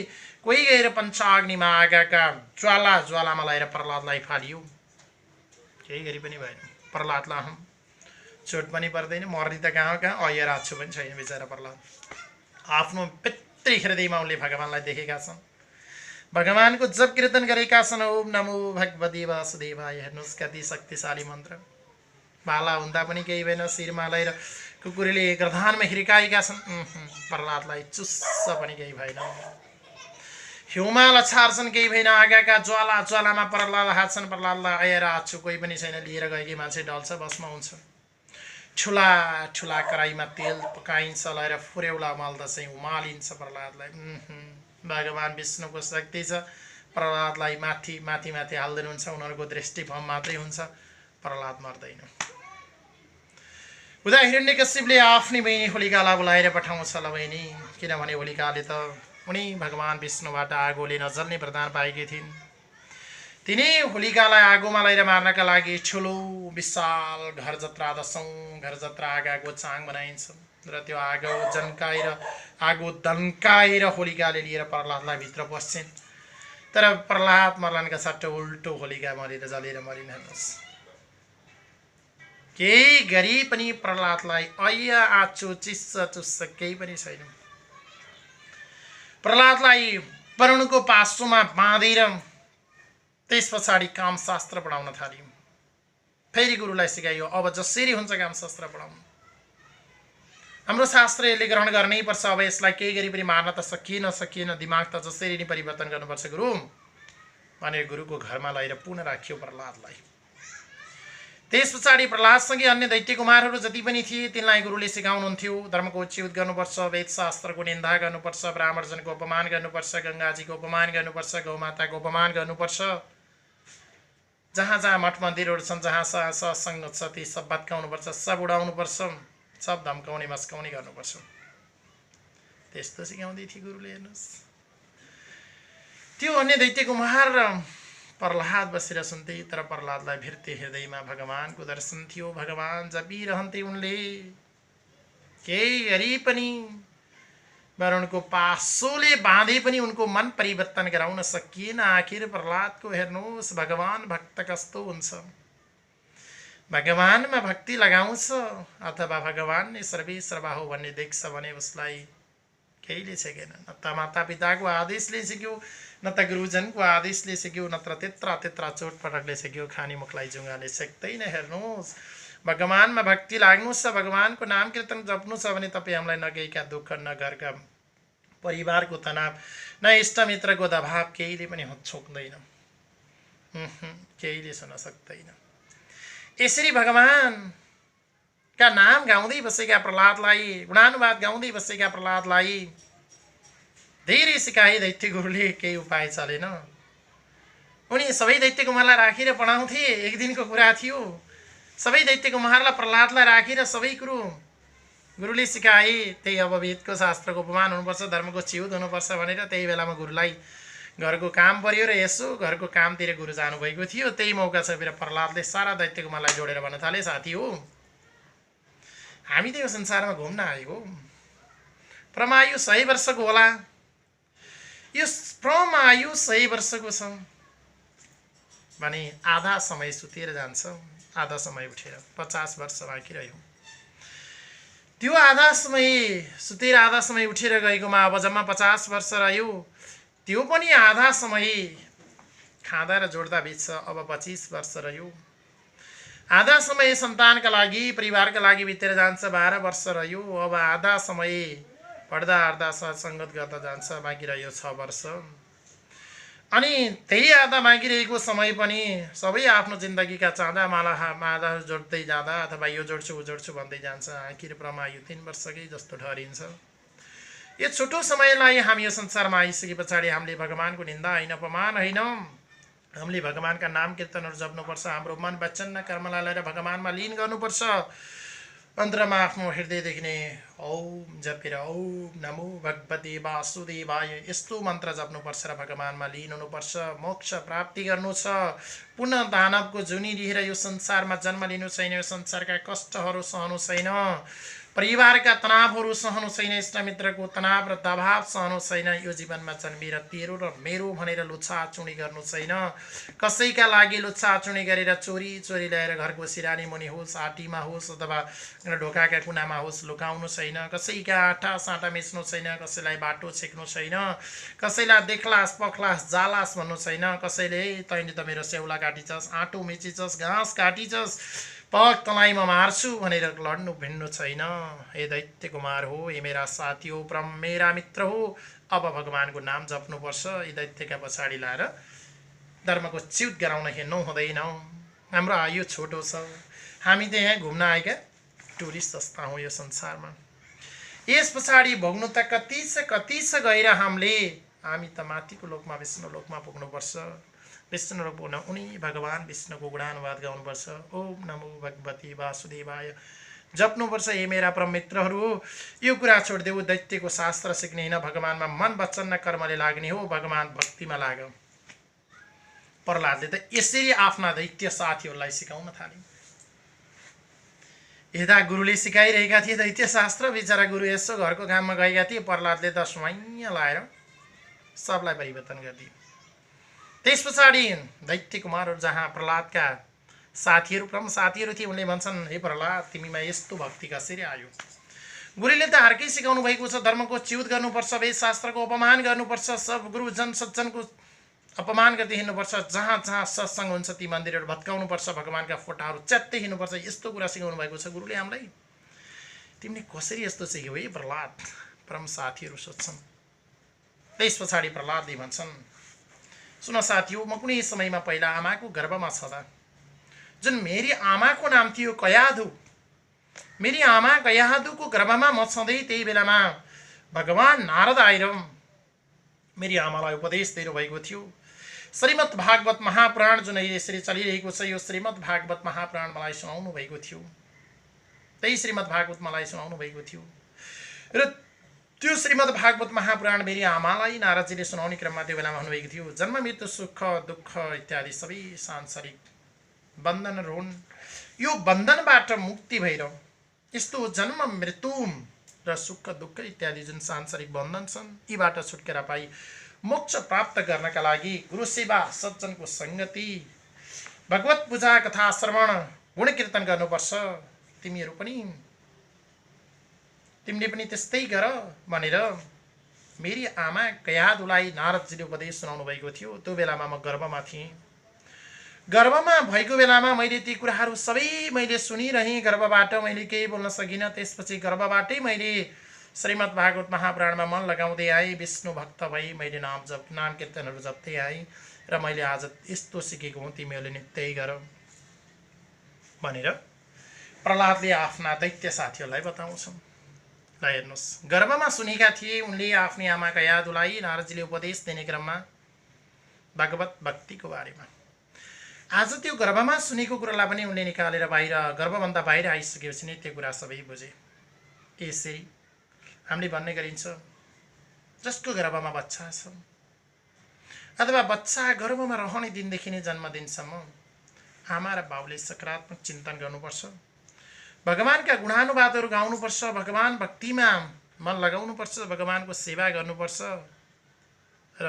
[SPEAKER 1] कोही गएर पञ्चाग्निमा आगाका ज्वालामा लगेर प्रहलादलाई फालियो। केही गरी पनि भएन। प्रहलादलाई हम चोट पनि पर्दैन, मर्ने त कहाँ अयराछु पनि छैन बेचारा प्रहलाद। आफ्नो भित्री हृदयमा उनले भगवानलाई देखेका छन्, भगवानको जप कीर्तन गरेका छन्। ओम नमो भगवते वासुदेवाय। हेर्नुहोस् कति शक्तिशाली मन्त्र। भाला हुँदा पनि केही भएन, शिरमा लगेर कुकुरले गर्दनमा हिर्काएका छन्, प्रहलादलाई चुस्स पनि केही भएन। हिउँमा लछार्छन्, केही भएन। आगाका ज्वालामा प्रहलाद हाच्छन्, प्रहलादलाई अयराछु कोही पनि छैन। लिएर गएकी मान्छे डल्छ, भस्म हुन्छ। ठुला ठुला कराईमा तेल पकाइन्छ, लगेर फुरेउला माल्दा चाहिँ उमालिन्छ प्रहलादलाई। भगवान विष्णुको शक्ति छ। प्रहलादलाई माथि माथि माथि हाल्दिनुहुन्छ, उनीहरूको दृष्टिभ्रम मात्रै हुन्छ, प्रहलाद मर्दैन। उता हिरण्यकश्यपले आफ्नै बहिनी होलिकालाई बोलाएर पठाउँछ। ल बहिनी, किनभने होलिकाले त उनी भगवान विष्णुबाट आगोले नजल्ने वरदान पाएकी थिइन्। तिनी होलिकालाई आगोमा लगेर मार्नका लागि ठुलो विशाल घर जत्रा, 10औं घर जत्रा आगाको चाङ बनाइन्छ र त्यो आगो दन्काएर होलिकाले लिएर प्रहलादलाई भित्र पस्छिन्। तर प्रहलाद मर्लानका सट्टा उल्टो होलिका मरेर जलेर मरिन्। हेर्नुहोस् केही गरी पनि प्रहलादलाई अय आचो चिस्स चुस्स केही पनि छैन। प्रहलादलाई वरुणको पासोमा बाँधेर त्यस पछाडि कामशास्त्र पढाउन थाल्यो। फेरि गुरुलाई सिकाइयो अब जसरी हुन्छ कामशास्त्र पढाउनु। हाम्रो शास्त्र यसले ग्रहण गर्नै पर्छ। अब यसलाई केही गरी पनि मार्न त सकिएन, दिमाग त जसरी नै परिवर्तन गर्नुपर्छ गुरु भनेर गुरुको घरमा लगेर पुनः राखियो प्रहलादलाई। त्यस पछाडि प्रहलादसँगै अन्य दैत्य कुमारहरू जति पनि थिए तिनलाई गुरुले सिकाउनुहुन्थ्यो। धर्मको उच्युत गर्नुपर्छ, वेदशास्त्रको निन्दा गर्नुपर्छ, ब्राह्मणजनको अपमान गर्नुपर्छ, गङ्गाजीको अपमान गर्नुपर्छ, गौमाताको अपमान गर्नुपर्छ। जहाँ जहाँ मठ मन्दिरहरू छन्, जहाँ सत्सङ्ग छ, ती सब भत्काउनुपर्छ, सब उडाउनुपर्छ, सब धम्काउने मस्काउने गर्नुपर्छ। त्यस्तो सिकाउँदै थिए गुरुले। हेर्नुहोस् त्यो अन्य दैत्य कुमार र प्रहलाद बसेर सुन्थे, तर प्रहलादलाई भिर्ते हृदयमा भगवानको दर्शन थियो। भगवान जपिरहन्थे उनले। केही गरी पनि वरुणको पासोले बाँधे पनि उनको मन परिवर्तन गराउन सकिएन। आखिर प्रहलादको हेर्नुहोस् भगवान भक्त कस्तो हुन्छ। भगवानमा भक्ति लगाउँछ अथवा भगवान नै सर्वेश्वरवा हो भन्ने देख्छ भने उसलाई केहीले सिकेन। न त माता पिताको आदेशले सिक्यो, न त गुरुजनको आदेशले सिक्यो, नत्र त्यत्रा चोटपटकले सिक्यो, खानी मुखलाई जुङ्गाले सिक्दैन। हेर्नुहोस् भगवानमा भक्ति लाग्नु छ, भगवानको नाम कीर्तन जप्नु छ भने तपाईँ हामीलाई न केहीका दुःख, न घरका परिवारको तनाव, न इष्टमित्रको दबाव केहीले पनि छोक्दैन, केहीले सुन्न सक्दैन। यसरी भगवानका नाम गाउँदै बसेका प्रहलादलाई, गुणानुवाद गाउँदै बसेका प्रहलादलाई धेरै सिकाए दैत्य गुरुले। केही उपाय चलेन। उनी सबै दैत्य कुमारलाई राखेर पढाउँथे। एक दिनको कुरा थियो, सबै दैत्यको महारलाई प्रहलादलाई राखेर सबै कुरो गुरुले सिकाए। त्यही अब वेदको शास्त्रको उपमान हुनुपर्छ, धर्मको चिउत हुनुपर्छ भनेर त्यही बेलामा गुरुलाई घरको काम पर्यो र यसो घरको कामतिर गुरु जानुभएको थियो। त्यही मौका छ फेरि प्रहलादले सारा दैत्यको मलाई जोडेर भन्न थाले, साथी हो हामी त यो संसारमा घुम्न आएको, परमायु 100 वर्षको होला, यो परमायु 100 वर्षको छ भने आधा समय सुतेर जान्छ, आधा समय उठेर 50 वर्ष बाँकी रह्यो। त्यो आधा समय सुतेर आधा समय उठेर गएकोमा अब जम्मा 50 वर्ष रह्यो। त्यो पनि आधा समय खाँदा र जोड्दा बित्छ, अब 25 वर्ष रह्यो। आधा समय सन्तानका लागि परिवारका लागि बितेर जान्छ, 12 वर्ष रह्यो। अब आधा समय पढ्दा आड्दा सत्सङ्गत गर्दा जान्छ, बाँकी रह्यो 6 वर्ष। अनि त्यही आधा बाँकी रहेको समय पनि सबै आफ्नो जिन्दगीका चाँदा मालाहरू जोड्दै जाँदा अथवा यो जोड्छु ऊ जोड्छु भन्दै जान्छ। आखिर परमायु 3 वर्षकै जस्तो ठहरिन्छ। यो छोटो समयलाई हामी यो संसारमा आइसके पछाडि हामीले भगवानको निन्दा होइन, अपमान होइन, हामीले भगवानका नाम कीर्तनहरू जप्नुपर्छ। हाम्रो मन वचन र कर्मलाई लिएर भगवानमा लीन गर्नुपर्छ। अन्तरमा आफ्नो हृदयदेखि नै ओम जपेर ओम नमो भगवते वासुदेवाय यस्तो मन्त्र जप्नुपर्छ र भगवानमा लीन हुनुपर्छ। मोक्ष प्राप्ति गर्नु छ। पुनः दानवको जुनी लिएर यो संसारमा जन्म लिनु छैन, यो संसारका कष्टहरू सहनु छैन, परिवारका तनावहरू सहनु छैन, इष्टमित्रको तनाव र दबाव सहनु छैन। यो जीवनमा जन्मेर तेरो र मेरो भनेर लुछाचुडी गर्नु छैन। कसैका लागि लुछाचुडी गरेर चोरी ल्याएर घरको सिरानी मुनि होस्, आटीमा होस् अथवा ढोकाका कुनामा होस् लुकाउनु छैन। कसैका आँटा साँटा मिच्नु छैन, कसैलाई बाटो छेक्नु छैन, कसैलाई देखलास पखलास जालास भन्नु छैन, कसैले तैँले त मेरो सेउला काटिछस्, आँटो मिचिछस्, घाँस काटिछस्, पग तँलाई म मार्छु भनेर लड्नु भिड्नु छैन। हे दैत्य कुमार हो, हे मेरा साथी हो, परम मेरा मित्र हो, अब भगवानको नाम जप्नुपर्छ। यी दैत्यका पछाडि लाएर धर्मको च्युत गराउन हिँड्नु हुँदैन। हाम्रो आयु छोटो छ, हामी त यहाँ घुम्न आएका टुरिस्ट जस्ता हौँ यो संसारमा। यस पछाडि भोग्नु त कति छ गएर हामी त माथिको लोकमा विष्णु लोकमा पुग्नुपर्छ। विष्णु लोक पुग्न उनी भगवान विष्णुको गुणानुवाद गाउनुपर्छ। ओम नमो भगवते वासुदेवाय जप्नुपर्छ। हे मेरा परम मित्रहरू, यो कुरा छोडिदेऊ, दैत्यको शास्त्र सिक्ने होइन, भगवानमा मन वचन र कर्मले लाग्ने हो, भगवान भक्तिमा लाग। प्रहलादले त यसरी आफ्ना दैत्य साथीहरूलाई सिकाउन थाले। यता गुरुले सिकाइरहेका थिए दैत्य शास्त्र, बिचरा गुरु यसो घरको काममा गएका थिए। प्रहलादले त स्वाइँ लाएर सबलाई परिवर्तन गरिदिए। त्यस पछाडि दैत्य कुमारहरू जहाँ प्रहलादका साथीहरू प्रमुख साथीहरू थिए, उनले भन्छन्, हे प्रहलाद तिमीमा यस्तो भक्ति कसरी आयो? गुरुले त अर्कै सिकाउनु भएको छ, धर्मको च्युत गर्नुपर्छ, वेद शास्त्रको अपमान गर्नुपर्छ, सब गुरुजन सज्जनको अपमान गर्दै हिँड्नुपर्छ, जहाँ जहाँ सत्सङ्ग हुन्छ ती मन्दिरहरू भत्काउनुपर्छ, भगवानका फोटाहरू च्यात्दै हिँड्नुपर्छ। यस्तो कुरा सिकाउनु भएको छ गुरुले हामीलाई। तिमीले कसरी यस्तो सिक्यौ हे प्रहलाद? परम साथीहरू सोध्छन्। त्यस पछाडि प्रहलादले भन्छन्, सुन साथी हो, म कुनै समयमा पहिला आमाको गर्भमा छँदा जुन मेरी आमाको नाम थियो कयाधु, मेरी आमा कयाधुको गर्भमा म छँदै त्यही बेलामा भगवान नारद आएर मेरी आमालाई उपदेश दिनुभएको थियो। श्रीमद् भागवत महापुराण जुन यसरी चलिरहेको छ, यो श्रीमद् भागवत महापुराण मलाई सुनाउनु भएको थियो। त्यही श्रीमद् भागवत मलाई सुनाउनु भएको थियो र त्यो श्रीमद् भागवत महापुराण मेरी आमालाई नारदजीले सुनाउने क्रममा त्यो बेलामा हुनुभएको थियो। जन्म मृत्यु सुख दुःख इत्यादि सबै सांसारिक बन्धनहरू हुन्। यो बन्धनबाट मुक्ति भएर यस्तो जन्म मृत्यु र सुख दुःख इत्यादि जुन सांसारिक बन्धन छन्, यीबाट छुटकारा पाई मोक्ष प्राप्त गर्नका लागि गुरु सेवा, सज्जनको सङ्गति, भगवत पूजा, कथा श्रवण, गुण कीर्तन गर्नुपर्छ। तिमीले पनि त्यस्तै गर भनेर मेरी आमा कयाधुलाई नारदजीले उपदेश सुनाउनु भएको थियो। त्यो बेलामा म गर्भमा थिएँ। गर्भमा भएको बेलामा मैले ती कुराहरू सबै मैले सुनिरहेँ। गर्भबाट मैले केही बोल्न सकिनँ। त्यसपछि गर्भबाटै मैले श्रीमद् भागवत महापुराणमा मन लगाउँदै आएँ। विष्णु भक्त भई मैले नाम कीर्तनहरू जप्दै आएँ र मैले आज यस्तो सिकेको हुँ, तिमीहरूले नित्यै गर भनेर प्रहलादले आफ्ना दैत्य साथीहरूलाई बताउँछन्। ल हेर्नुहोस्, गर्भमा सुनेका थिए उनले आफ्नी आमा कयाधुलाई नारदजीले उपदेश दिने क्रममा भगवत भक्तिको बारेमा। आज त्यो गर्भमा सुनेको कुरालाई पनि उनले निकालेर बाहिर गर्भभन्दा बाहिर आइसकेपछि नै त्यो कुरा सबै बुझे। यसरी हामीले भन्ने गरिन्छ जसको गर्भमा बच्चा छ अथवा बच्चा गर्भमा रहने दिनदेखि नै जन्मदिनसम्म आमा र बाउले सकारात्मक चिन्तन गर्नुपर्छ, भगवानका गुणानुवादहरू गाउनुपर्छ, भगवान भक्तिमा मन लगाउनुपर्छ, भगवानको सेवा गर्नुपर्छ र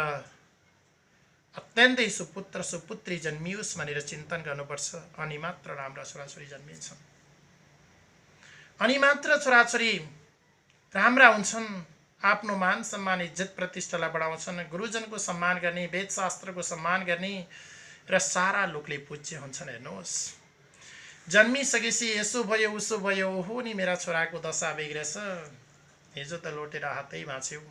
[SPEAKER 1] अत्यन्तै सुपुत्र सुपुत्री जन्मियोस् भनेर चिन्तन गर्नुपर्छ। अनि मात्र राम्रा छोराछोरी जन्मिन्छन्, अनि मात्र छोराछोरी राम्रा हुन्छन्, आफ्नो मान सम्मान इज्जत प्रतिष्ठालाई बढाउँछन्, गुरुजनको सम्मान गर्ने, वेदशास्त्रको सम्मान गर्ने र सारा लोकले पूज्य हुन्छन्। हेर्नुहोस् जन्मिसकेपछि यसो भयो उसो भयो, हो नि मेरा छोराको दशा बिग्रेछ, हिजो त लोटेर हातै भाँच्यो,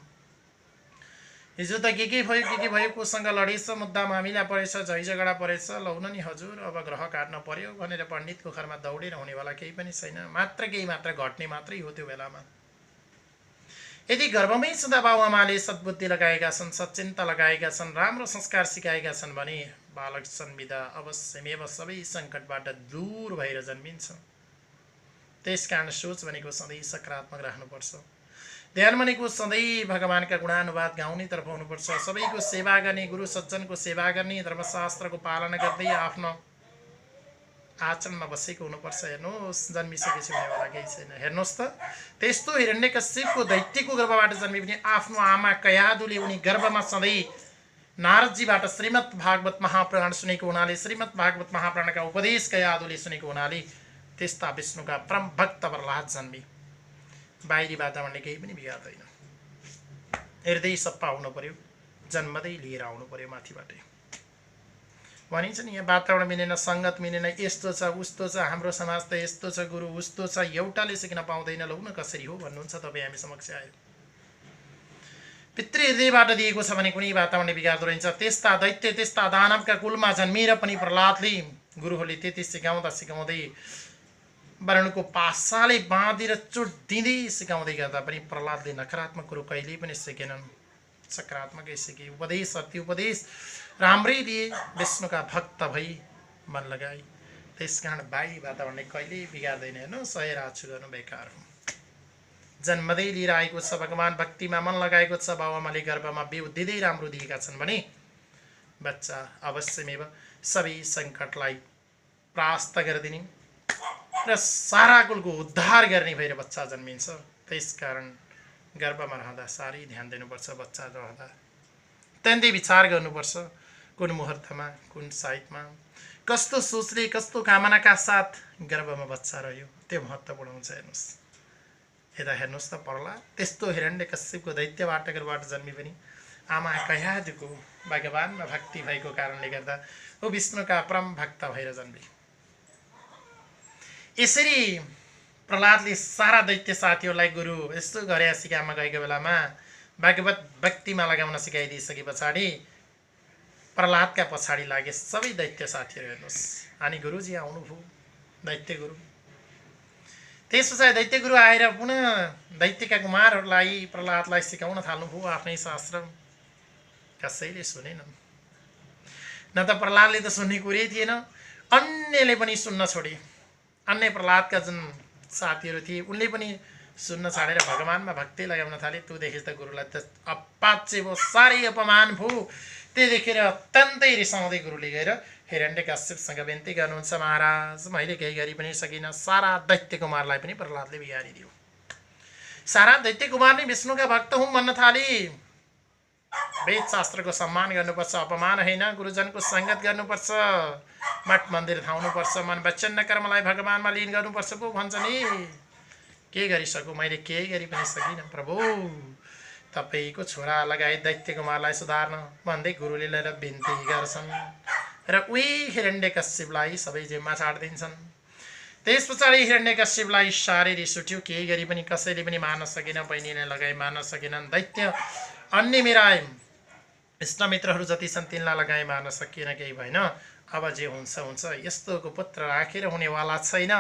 [SPEAKER 1] हिजो त के भयो कोसँग लडेछ, मुद्दा मामिला परेछ, झै झगडा परेछ, लौन नि हजुर अब ग्रह काट्न पर्यो भनेर पण्डितको घरमा दौडेर हुनेवाला केही पनि छैन, केही मात्र घट्ने मात्रै हो। त्यो बेलामा यदि गर्भमै छँदा बाबुआमाले सद्बुद्धि लगाएका छन्, सच्चिन्ता लगाएका छन्, राम्रो संस्कार सिकाएका छन् भने बालक जन्मिँदा अवश्यमेव सबै सङ्कटबाट दूर भएर जन्मिन्छ। त्यसकारण सोच भनेको सधैँ सकारात्मक राख्नुपर्छ, ध्यान भनेको सधैँ भगवानका गुणानुवाद गाउनेतर्फ हुनुपर्छ, सबैको सेवा गर्ने, गुरु सज्जनको सेवा गर्ने, धर्मशास्त्रको पालना गर्दै आफ्नो आचरणमा बसेको हुनुपर्छ। हेर्नुहोस् जन्मिसकेपछि हुनेवाला केही छैन। हेर्नुहोस् त त्यस्तो हिरण्यकश्यपको दैत्यको गर्भबाट जन्मे पनि आफ्नो आमा कयादुले उनी गर्भमा सधैँ नारदजीबाट श्रीमद् भागवत महापुराण सुनेको हुनाले, श्रीमद् भागवत महापुराणका उपदेश कयादुले सुनेको हुनाले त्यस्ता विष्णुका परम भक्त प्रहलाद जन्मे। बाहिरी वातावरणले केही पनि बिगार्दैन, हृदय सप्पा हुनु पर्यो, जन्मदै लिएर आउनु पर्यो माथिबाटै। भनिन्छ नि यहाँ वातावरण मिलेन, सङ्गत मिलेन, यस्तो छ उस्तो छ, हाम्रो समाज त यस्तो छ, गुरु उस्तो छ, एउटाले सिक्न पाउँदैन, लौ न कसरी हो भन्नुहुन्छ तपाईँ हामी समक्ष आयो। पितृ हृदयबाट दिएको छ भने कुनै वातावरणले बिगार्दो रहन्छ। त्यस्ता दैत्य त्यस्ता दानवका कुलमा जन्मिएर पनि प्रहलादले गुरुहरूले त्यति सिकाउँदै वरुणको पासाले बाँधेर चोट दिँदै सिकाउँदै गर्दा पनि प्रहलादले नकारात्मक कुरो कहिल्यै पनि सिकेनन्, सकारात्मकै सिके। उपदेश अति उपदेश राम्रै दिए, विष्णुका भक्त भई मन लगाए। त्यसकारण बाह्य वातावरणले कहिल्यै बिगार्दैन। हेर्नु सय राछु गर्नु बेकार हो। जन्मदै लिएर आएको छ, भगवान भक्तिमा मन लगाएको छ, बाबुआमाले गर्भमा बिउ दिँदै राम्रो दिएका छन् भने बच्चा अवश्यमेव सबै सङ्कटलाई परास्त गरिदिने र सारा कुलको उद्धार गर्ने भएर बच्चा जन्मिन्छ। त्यसकारण गर्भमा रहँदा साह्रै ध्यान दिनुपर्छ। बच्चा रहँदा त्यहाँदेखि विचार गर्नुपर्छ कुन मुहुर्तमा, कुन साइतमा, कस्तो सोचले, कस्तो कामनाका साथ गर्भमा बच्चा रह्यो, त्यो महत्त्वपूर्ण हुन्छ। हेर्नुहोस् यता हेर्नुहोस् त प्रहलाद त्यस्तो हिरण्यकश्यपको दैत्यबाट गर्भबाट जन्मी पनि आमा कयादुको भगवानमा भक्ति भएको कारणले गर्दा ऊ विष्णुका परम भक्त भएर जन्मे। यसरी प्रहलादले सारा दैत्य साथीहरूलाई गुरु यस्तो गरे सिकामा गएको बेलामा भागवत भक्तिमा लगाउन सिकाइदिइसके पछाडि प्रहलादका पछाडि लागे सबै दैत्य साथीहरू। हेर्नुहोस् अनि गुरुजी आउनुभयो, दैत्य गुरु। त्यस पछाडि दैत्य गुरु आएर पुनः दैत्यका कुमारहरूलाई प्रहलादलाई सिकाउन थाल्नुभयो आफ्नै शास्त्र। कसैले सुनेनन्, न त प्रहलादले त सुन्ने कुरै थिएन, अन्यले पनि सुन्न छोडे। अन्य प्रहलादका जुन साथीहरू थिए उनले पनि सुन्न छाडेर भगवानमा भक्ति लगाउन थाले। त्यो देखेर त गुरुलाई त अपाच्य भयो, साह्रै अपमान भयो। त्यो देखेर अत्यन्तै रिसाउँदै गुरुले गएर हिरण्यकश्यपसँग बिन्ती गर्नुहुन्छ, महाराज मैले केही गरी पनि सकिनँ, सारा दैत्य कुमारलाई पनि प्रहलादले बिगारिदियो। सारा दैत्य कुमार नै विष्णुका भक्त हुँ भन्न थाले। वेद शास्त्रको सम्मान गर्नुपर्छ, अपमान होइन, गुरुजनको सङ्गत गर्नुपर्छ, मठ मन्दिर धाउनुपर्छ, मन वचन कर्मलाई भगवानमा लीन गर्नुपर्छ पो भन्छ नि। के गरिसकु, मैले केही गरी पनि सकिनँ प्रभु, तपाईँको छोरा लगायत दैत्य कुमारलाई सुधार्न भन्दै गुरुले लिएर बिन्ती गर्छन् र उही हिरण्यकश्यपलाई सबै जिम्मा छाडिदिन्छन्। त्यस पछाडि हिरण्यकश्यपलाई साह्रै रिस उठ्यो, केही गरी पनि कसैले पनि मार्न सकेन, बहिनीलाई लगाई मार्न सकेनन्। दैत्य अन्य मेरा इष्टमित्रहरू जति छन् तिनलाई लगाई मार्न सकिएन, केही भएन। अब जे हुन्छ हुन्छ, यस्तोको पुत्र राखेर हुनेवाला छैन,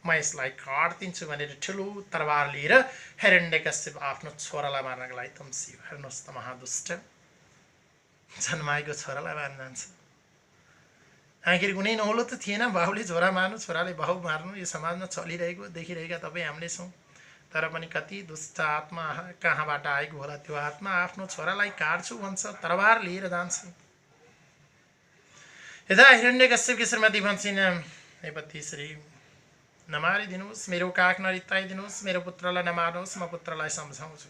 [SPEAKER 1] म यसलाई काट्दिन्छु भनेर ठुलो तरबार लिएर हिरण्यकश्यप आफ्नो छोरालाई मार्नको लागि तम्सियो। हेर्नुहोस् त महादुष्ट, जन्माएको छोरालाई मार्न जान्छ। आखिर कुनै नौलो त थिएन बाउले छोरा मार्नु, छोराले बाउ मार्नु। यो समाजमा चलिरहेको देखिरहेका तपाईँ हामीले छौँ। तर पनि कति दुष्ट आत्मा कहाँबाट आएको होला त्यो आत्मा आफ्नो छोरालाई काट्छु भन्छ, तरबार लिएर जान्छ। यता हिरण्यकश्यपकी श्रीमती भन्छन्, हे पति श्री नमारिदिनुहोस्, मेरो काख नरित्ताइदिनुहोस्, मेरो पुत्रलाई नमार्नुहोस्, म पुत्रलाई सम्झाउँछु।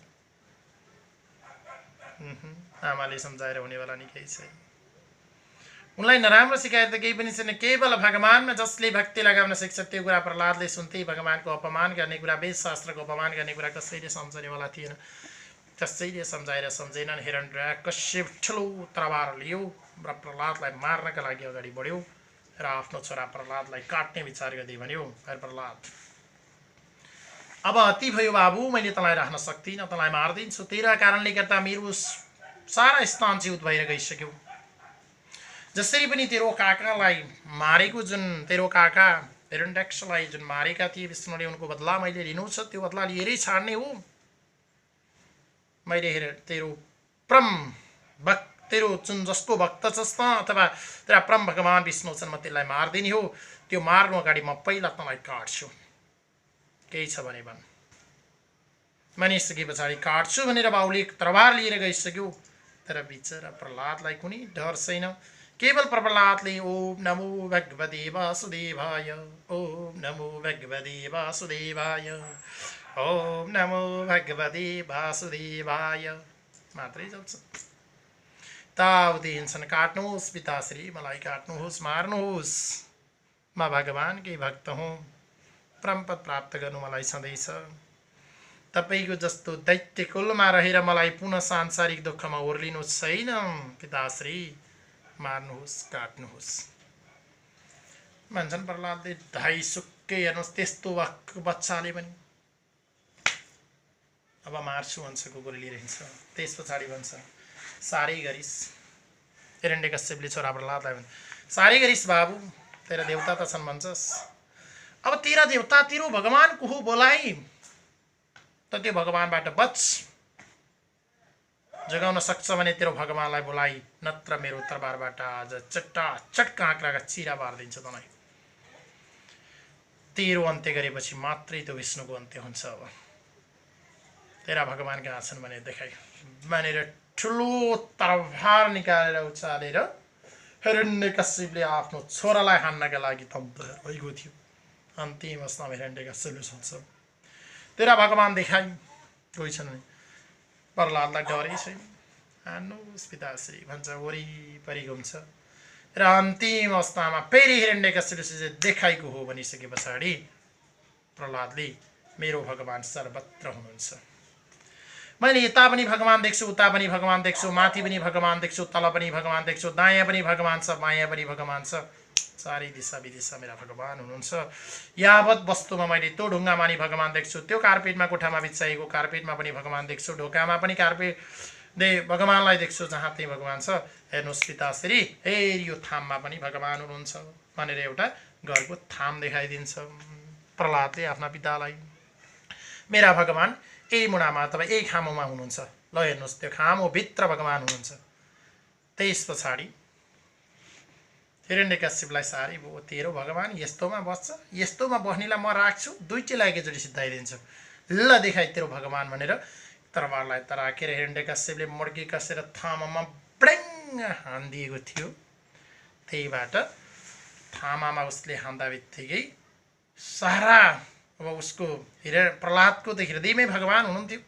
[SPEAKER 1] आमाले सम्झाएर हुनेवाला नि केही छैन। उनलाई नराम्रो सिकाएर त केही पनि छैन। केवल भगवानमा जसले भक्ति लगाउन सिक्छ त्यो कुरा प्रहलादले सुन्थे। भगवानको अपमान गर्ने कुरा, वेदशास्त्रको अपमान गर्ने कुरा कसैले सम्झनेवाला थिएन। कसैले सम्झाएर सम्झेनन्। हिरण्यकश्यप ठुलो तरबार लियो र प्रहलादलाई मार्नका लागि अगाडि बढ्यो र आफ्नो छोरा प्रहलादलाई काट्ने विचार गर्दै भन्यो, हे प्रहलाद, अब अति भयो बाबु, मैले तँलाई राख्न सक्दिनँ, तँलाई मारिदिन्छु। तेरा कारणले गर्दा मेरो सारा स्थान च्युत भएर गइसक्यो। जसरी पनि तेरो काकालाई मारेको, जुन तेरो काका हिरण्यकश्यपलाई जुन मारेका थिए विष्णुले, उनको बदला मैले लिनु छ। त्यो बदला लिएरै छाड्ने हो। मैले तेरो परम भक्त, तेरो जुन जसको भक्त छस् त, अथवा तेरा परम भगवान विष्णु छन्, म त्यसलाई मारिदिने हो। त्यो मार्नु अगाडि म पहिला तँलाई काट्छु। केही छ भने भन्। भनिसके पछाडि काट्छु भनेर बाउले तरबार लिएर गइसक्यो। तर बिचरा प्रहलादलाई कुनै डर छैन। केवल प्रहलादले ओम नमो भगवते वासुदेवाय, ओम नमो भगवते वासुदेवाय, ओम नमो भगवते वासुदेवाय मात्रै चल्छ। ताउति हिँड्छन्, काट्नुहोस् पिताश्री, मलाई काट्नुहोस्, मार्नुहोस्, म भगवानकै भक्त हुँ। परमपद प्राप्त गर्नु मलाई छँदैछ। तपाईँको जस्तो दैत्य कुलमा रहेर मलाई पुनः सांसारिक दुःखमा ओर्लिनु छैन। पिताश्री मार्नुहोस्, काट्नुहोस् भन्छन् प्रहलादले। धाइ सुक्कै हेर्नुहोस्, त्यस्तो बच्चाले पनि अब मार्छु भन्छ, कुकुर लिएर हिँड्छ। त्यस पछाडि भन्छ, साह्रै गरिस्। हिरण्यकश्यपले छोरा प्रहलादलाई भन्छ, साह्रै गरिस् बाबु, तेरा देवता त छन् भन्छस्। अब तेरा देवता तेरो भगवान को हो बोलाइ त त्यो भगवानबाट बच। जगाउन सक्छ भने तेरो भगवानलाई बोलाइ, नत्र मेरो तरबारबाट आज चट्टाचट काँक्राका चिरा बारिदिन्छ तँलाई। तेरो अन्त्य गरेपछि मात्रै त्यो विष्णुको अन्त्य हुन्छ। अब तेरा भगवान कहाँ छन् भने देखाइ भनेर ठुलो तरबार निकालेर उचालेर हिरण्यकश्यपले आफ्नो छोरालाई हान्नका लागि तम्तर भइगएको थियो। अन्तिम अवस्थामा हिरण्यकश्यपले सोध्छ, तेरा भगवान देखाइ, कोही छन् भने। प्रहलादलाई डरै छैन। हान्नुहोस् पिताश्री भन्छ, वरिपरि घुम्छ र अन्तिम अवस्थामा फेरि हिरण्यकश्यपले देखाइको हो भनिसके पछाडि प्रहलादले, मेरो भगवान सर्वत्र हुनुहुन्छ। मैले यता पनि भगवान देख्छु, उता पनि भगवान देख्छु, माथि पनि भगवान देख्छु, तल पनि भगवान देख्छु, दायाँ पनि भगवान छ, बायाँ पनि भगवान छ। चारै दिशा विदिशा मेरा भगवान हुनुहुन्छ। यावत वस्तुमा मैले त्यो ढुङ्गामा नि भगवान देख्छु, त्यो कार्पेटमा कोठामा बिछाएको कार्पेटमा पनि भगवान देख्छु, ढोकामा पनि कार्पेट भगवानलाई देख्छु, जहाँ त्यही भगवान छ। हेर्नुहोस् पिताश्री, फेरि यो थाममा पनि भगवान हुनुहुन्छ भनेर एउटा घरको थाम देखाइदिन्छ प्रहलादले आफ्ना पितालाई। मेरा भगवान यही मुढामा अथवा यही खामोमा हुनुहुन्छ। ल हेर्नुहोस्, त्यो खामोभित्र भगवान हुनुहुन्छ। त्यस पछाडि हिरण्यकश्यपलाई साह्रै भयो, तेरो भगवान यस्तोमा बस्छ, यस्तोमा बस्नेलाई म राख्छु, दुईटैलाई एकैचोटि सिद्धाइदिन्छु। ल देखाइ तेरो भगवान भनेर तरबारलाई तराकेर हिरण्यकश्यपले मुड्की कसेर थामामा ब्ल्याङ हानिदिएको थियो। त्यहीबाट थामामा उसले हान्दा बित्तिकै सारा अब उसको प्रहलादको त हृदयमै भगवान हुनुहुन्थ्यो।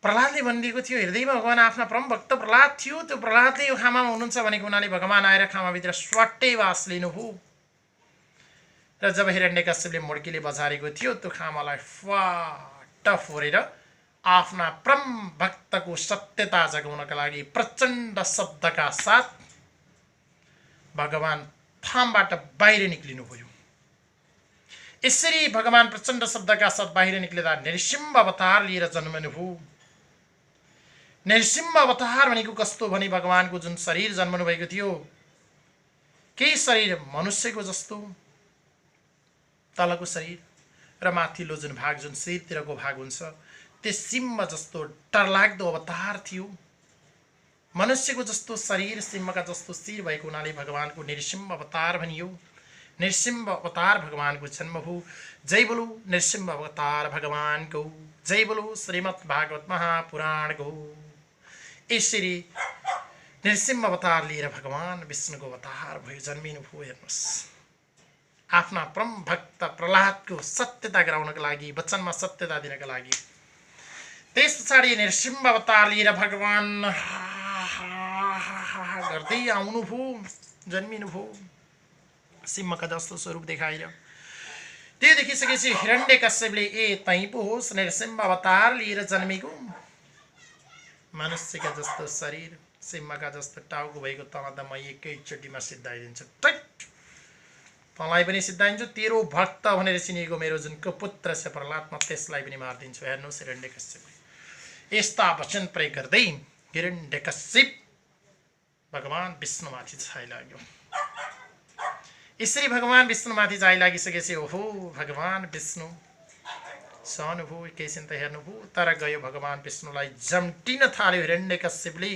[SPEAKER 1] प्रहलादले भनिदिएको थियो, हृदयमा भगवान आफ्ना परम भक्त प्रहलाद थियो। त्यो प्रहलादले यो खामामा हुनुहुन्छ भनेको हुनाले भगवान आएर खामाभित्र स्वाट्टै वास लिनुभयो। र जब हिरण्यकश्यपले मुड्कीले बजारेको थियो, त्यो खामालाई फाट फोरेर आफ्ना परम भक्तको सत्यता जगाउनका लागि प्रचण्ड शब्दका साथ भगवान थामबाट बाहिर निक्लिनुभयो। यसरी भगवान प्रचण्ड शब्दका साथ बाहिर निक्लिँदा नृसिंह अवतार लिएर जन्मनुभयो। नृसिंह अवतार भनेको कस्तो भने भगवानको जुन शरीर जन्मनु भएको थियो, केही शरीर मनुष्यको जस्तो तलको शरीर र माथिल्लो जुन भाग, जुन शरीरतिरको भाग हुन्छ, त्यो सिंह जस्तो डरलाग्दो अवतार थियो। मनुष्यको जस्तो शरीर सिंहका जस्तो शिर भएको हुनाले भगवानको नृसिंह अवतार भनियो। नृसिंह अवतार भगवानको जन्म हो। जय बोलो नृसिंह अवतार भगवानको, जय बोलो श्रीमद् भागवत महापुराणको। यसरी नृसिंह अवतार लिएर भगवान विष्णुको अवतार भयो, जन्मिनुभयो। हेर्नुहोस्, आफ्ना परम भक्त प्रहलादको सत्यता गराउनको लागि, वचनमा सत्यता दिनका लागि। त्यस पछाडि नृसिंह अवतार लिएर भगवान गर्दै आउनुभयो, जन्मिनुभयो सिंहका जस्तो स्वरूप देखाएर। त्यो देखिसकेपछि हिरण्यकश्यपले तै पो होस् नृसिंह अवतार लिएर जन्मेको, मनुष्यका जस्तो शरीर सिंहका जस्तो टाउको भएको तँलाई त म एकैचोटिमा सिद्धाइदिन्छु, तँलाई पनि सिद्धाइदिन्छु, तेरो भक्त भनेर चिनिएको मेरो जुन पुत्र छ प्रहलाद, म त्यसलाई पनि मारिदिन्छु। हेर्नुहोस् हिरण्यकश्यपले यस्ता वचन प्रयोग गर्दै हिरण्यकश्यप भगवान विष्णुमाथि छाइ लाग्यो। यसरी भगवान विष्णुमाथि छाइ लागिसकेपछि ओहो भगवान विष्णु सहनुभयो, एकैछिन त हेर्नुभयो, तर गयो भगवान विष्णुलाई जम्टिन थाल्यो हिरण्यकश्यपले।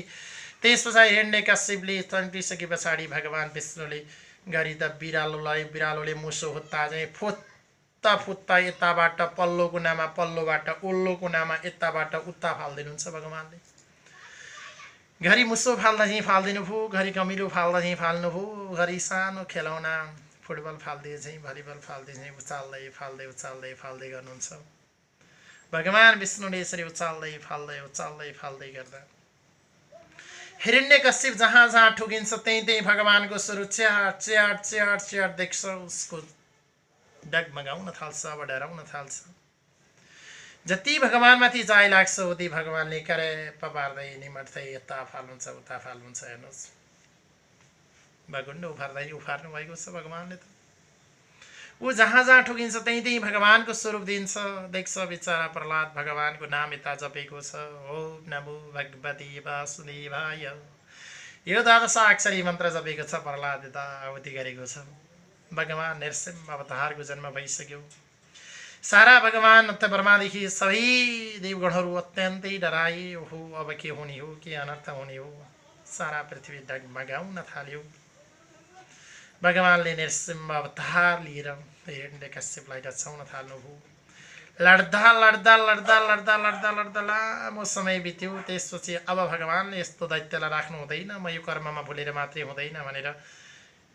[SPEAKER 1] त्यस पछाडि हिरण्यकश्यपले चम्टिसके पछाडि भगवान विष्णुले गरी त बिरालोले मुसो हुत्ता चाहिँ फुत्ता फुत्ता यताबाट पल्लो कुनामा, पल्लोबाट उल्लो कुनामा, यताबाट उता फाल्दिनुहुन्छ भगवानले। घरि मुसो फाल्दा चाहिँ फाल्दिनु भयो, घरि कमिलो फाल्दा चाहिँ फाल्नुभयो, घरि सानो खेलौना फुटबल फाल्दै चाहिँ भलिबल फाल्दै चाहिँ उचाल्दै फाल्दै उचाल्दै फाल्दै गर्नुहुन्छ भगवान विष्णुले। यसरी उचाल्दै फाल्दै गर्दा हिरण्यकश्यप जहाँ जहाँ ठुकिन्छ त्यही भगवानको स्वरूप च्याट च्याट च्याट च्याट देख्छ, उसको डगमगाउन थाल्छ, अब डराउन थाल्छ। जति भगवानमाथि जाय लाग्छ उति भगवानले करे पपार्दै निमट्दै यता फाल्नुहुन्छ उता फाल्नुहुन्छ। हेर्नुहोस् भगुण्ड उफार्नु भएको छ भगवानले त। ऊ जहाँ जहाँ ठुकिन्छ त्यही भगवानको स्वरूप दिन्छ, देख्छ बिचरा प्रहलाद भगवानको नाम यता जपेको छ, ओम नमो भगवती वासुदेवाय। यो द्वादशाक्षरी मन्त्र जपेको छ, प्रहलाद यता आहुति गरेको छ। भगवान नृसिंह अवतारको जन्म भइसक्यो। सारा भगवान अत्य ब्रह्मादेखि सबै देवगणहरू अत्यन्तै डराए, ओहो अब के हुने हो, के अनर्थ हुने हो। सारा पृथ्वी डगमगाउन थाल्यो। भगवानले नृसिंह अवतार लिएर हिरण्यकश्यपलाई डचाउन थाल्नुभयो। लड्दा लामो समय बित्यो। त्यसपछि अब भगवानले यस्तो दैत्यलाई राख्नु हुँदैन, म यो कर्ममा भुलेर मात्रै हुँदैन भनेर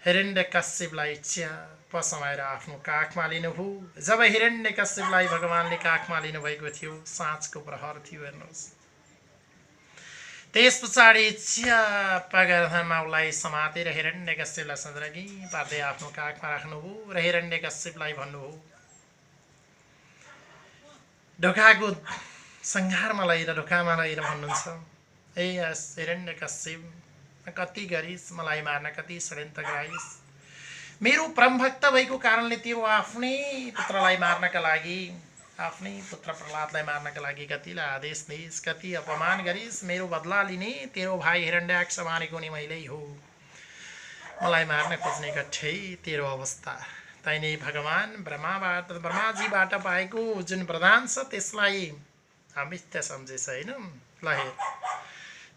[SPEAKER 1] हिरण्यकश्यपलाई च्याप समाएर आफ्नो काखमा लिनुभयो। जब हिरण्यकश्यपलाई भगवानले काखमा लिनुभएको थियो, साँझको प्रहर थियो। हेर्नुहोस् त्यस पछाडि च्याप गरेर माउलाई समातेर हिरण्यकश्यपलाई सन्द्रगी पार्दै आफ्नो काखमा राख्नुभयो र हिरण्यकश्यपलाई भन्नुभयो, ढोकाको सङ्घारमा लिएर ढोकामा लिएर भन्नुहुन्छ, ए हिरण्यकश्यप कति गरिस्, मलाई मार्न कति षड्यन्त्र गराइस्, मेरो परमभक्त भएको कारणले तेरो आफ्नै पुत्रलाई मार्नका लागि, आफ्नै पुत्र प्रहलादलाई मार्नका लागि कतिलाई आदेश दिइस्, कति अपमान गरिस्। मेरो बदला लिने तेरो भाइ हिरण्याक्ष मारेको नि मैले हो, मलाई मार्न खोज्ने कठै तेरो अवस्था। तैँले भगवान ब्रह्माजीबाट पाएको जुन वरदान छ त्यसलाई अमिथ्या सम्झेछ होइन। ल हेर,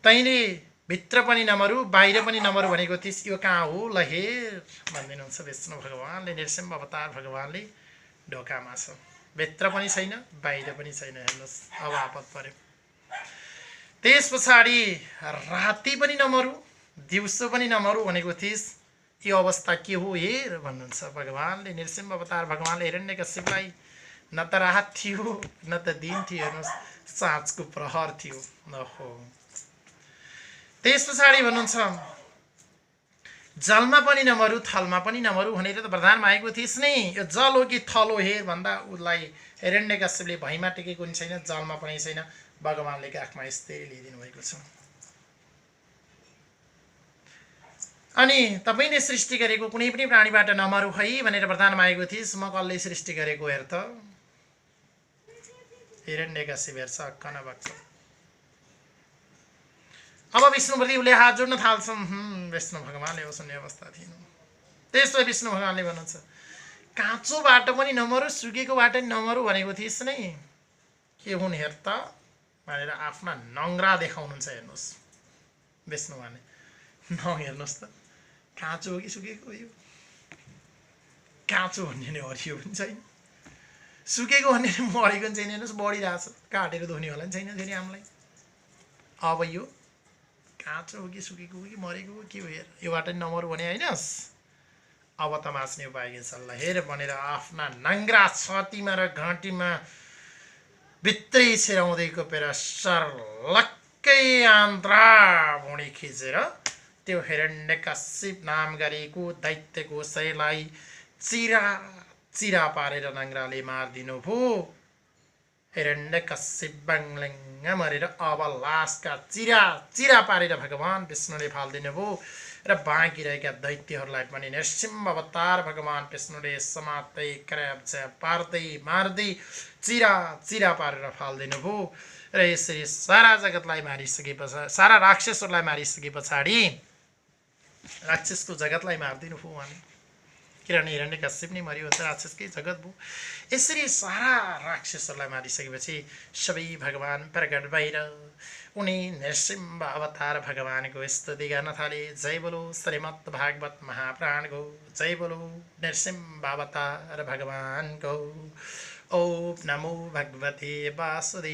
[SPEAKER 1] तैँले भित्र पनि नमरु बाहिर पनि नमरु भनेको थिइस्, यो कहाँ हो, ल हेर भनिदिनुहुन्छ विष्णु भगवानले। नृसिंह अवतार भगवानले ढोकामा छ, भित्र पनि छैन बाहिर पनि छैन। हेर्नुहोस् अब आपत पर्यो। त्यस पछाडि राति पनि नमरु दिउँसो पनि नमरु भनेको थिइस्, यो अवस्था के हो हेर भन्नुहुन्छ भगवानले। नृसिंह अवतार भगवानले हिरण्यकश्यपलाई न त रात थियो न त दिन थियो। हेर्नुहोस् साँझको प्रहर थियो। ओहो त्यस पछाडि भन्नुहुन्छ जलमा पनि नमरु थलमा पनि नमरु भनेर त वरदान मागेको थिइस् नि, यो जल हो कि थल हो हेर भन्दा उसलाई हिरण्यकश्यपले भैमा टेकेको पनि छैन, जलमा पनि छैन। भगवानले काखमा यस्तै लिइदिनु भएको छ। अनि तपाईँले सृष्टि गरेको कुनै पनि प्राणीबाट नमरु है भनेर वरदान मागेको थिइस्, म कसले सृष्टि गरेको हेर त। हिरण्यकश्यप हेर्छ अक्क नभक्क। अब विष्णुप्रति उसले हात जोड्न थाल्छन्। विष्णु भगवानले सुन्ने अवस्था थिएन। त्यसो विष्णु भगवानले भन्नुहुन्छ, काँचो बाटो पनि नमरु सुकेको बाटो पनि नमरु भनेको थिइस् नै, के हुन् हेर त भनेर आफ्ना नङ्ग्रा देखाउनुहुन्छ। हेर्नुहोस् विष्णु भने नहेर्नुहोस् त काँचो हो कि सुकेको हो यो काँचो भन्ने नि हरियो पनि छैन सुकेको भन्ने मरेको पनि छैन हेर्नुहोस् बढिरहेछ काटेर धुने होला नि छैन फेरि हामीलाई अब यो काँचो हो कि सुकेको हो कि मरेको हो के हो हेर योबाट नि नमर भने हैनस् अब त मास्ने उपाय के छ ल हेर भनेर आफ्ना नङ्ग्रा छातीमा र घाँटीमा भित्रै छिराउँदै कोपेर सर्लक्कै आन्द्रा भुँडी खिचेर त्यो हिरण्यकश्यप नाम गरेको दैत्यको शरीरलाई चिरा चिरा पारेर नङ्ग्राले मारिदिनु भयो हिरण्यकश्यप बङल्याङ्ग मरेर अब लासका चिरा चिरा पारेर भगवान् विष्णुले फालिदिनु भयो र बाँकी रहेका दैत्यहरूलाई पनि नृसिंह अवतार भगवान् विष्णुले समात्दै क्र्याब्चा पार्दै मार्दै चिरा चिरा पारेर फालिदिनु भयो र यसरी सारा जगतलाई मारिसके पछाडि सारा राक्षसहरूलाई मारिसके पछाडि राक्षसको जगतलाई मारिदिनु भयो उहाँले किनभने हिरण्यकश्यप नै मरियो त राक्षसकै जगत भयो यसरी सारा राक्षसहरूलाई मारिसकेपछि सबै भगवान् प्रकट भएर उनी नृसिंह अवतार भगवानको स्तुति गर्न थाले जय बोलो श्रीमद् भागवत महापुराणको जय बोलो नृसिंह अवतार भगवानको ओम नमो भगवते वासुदेव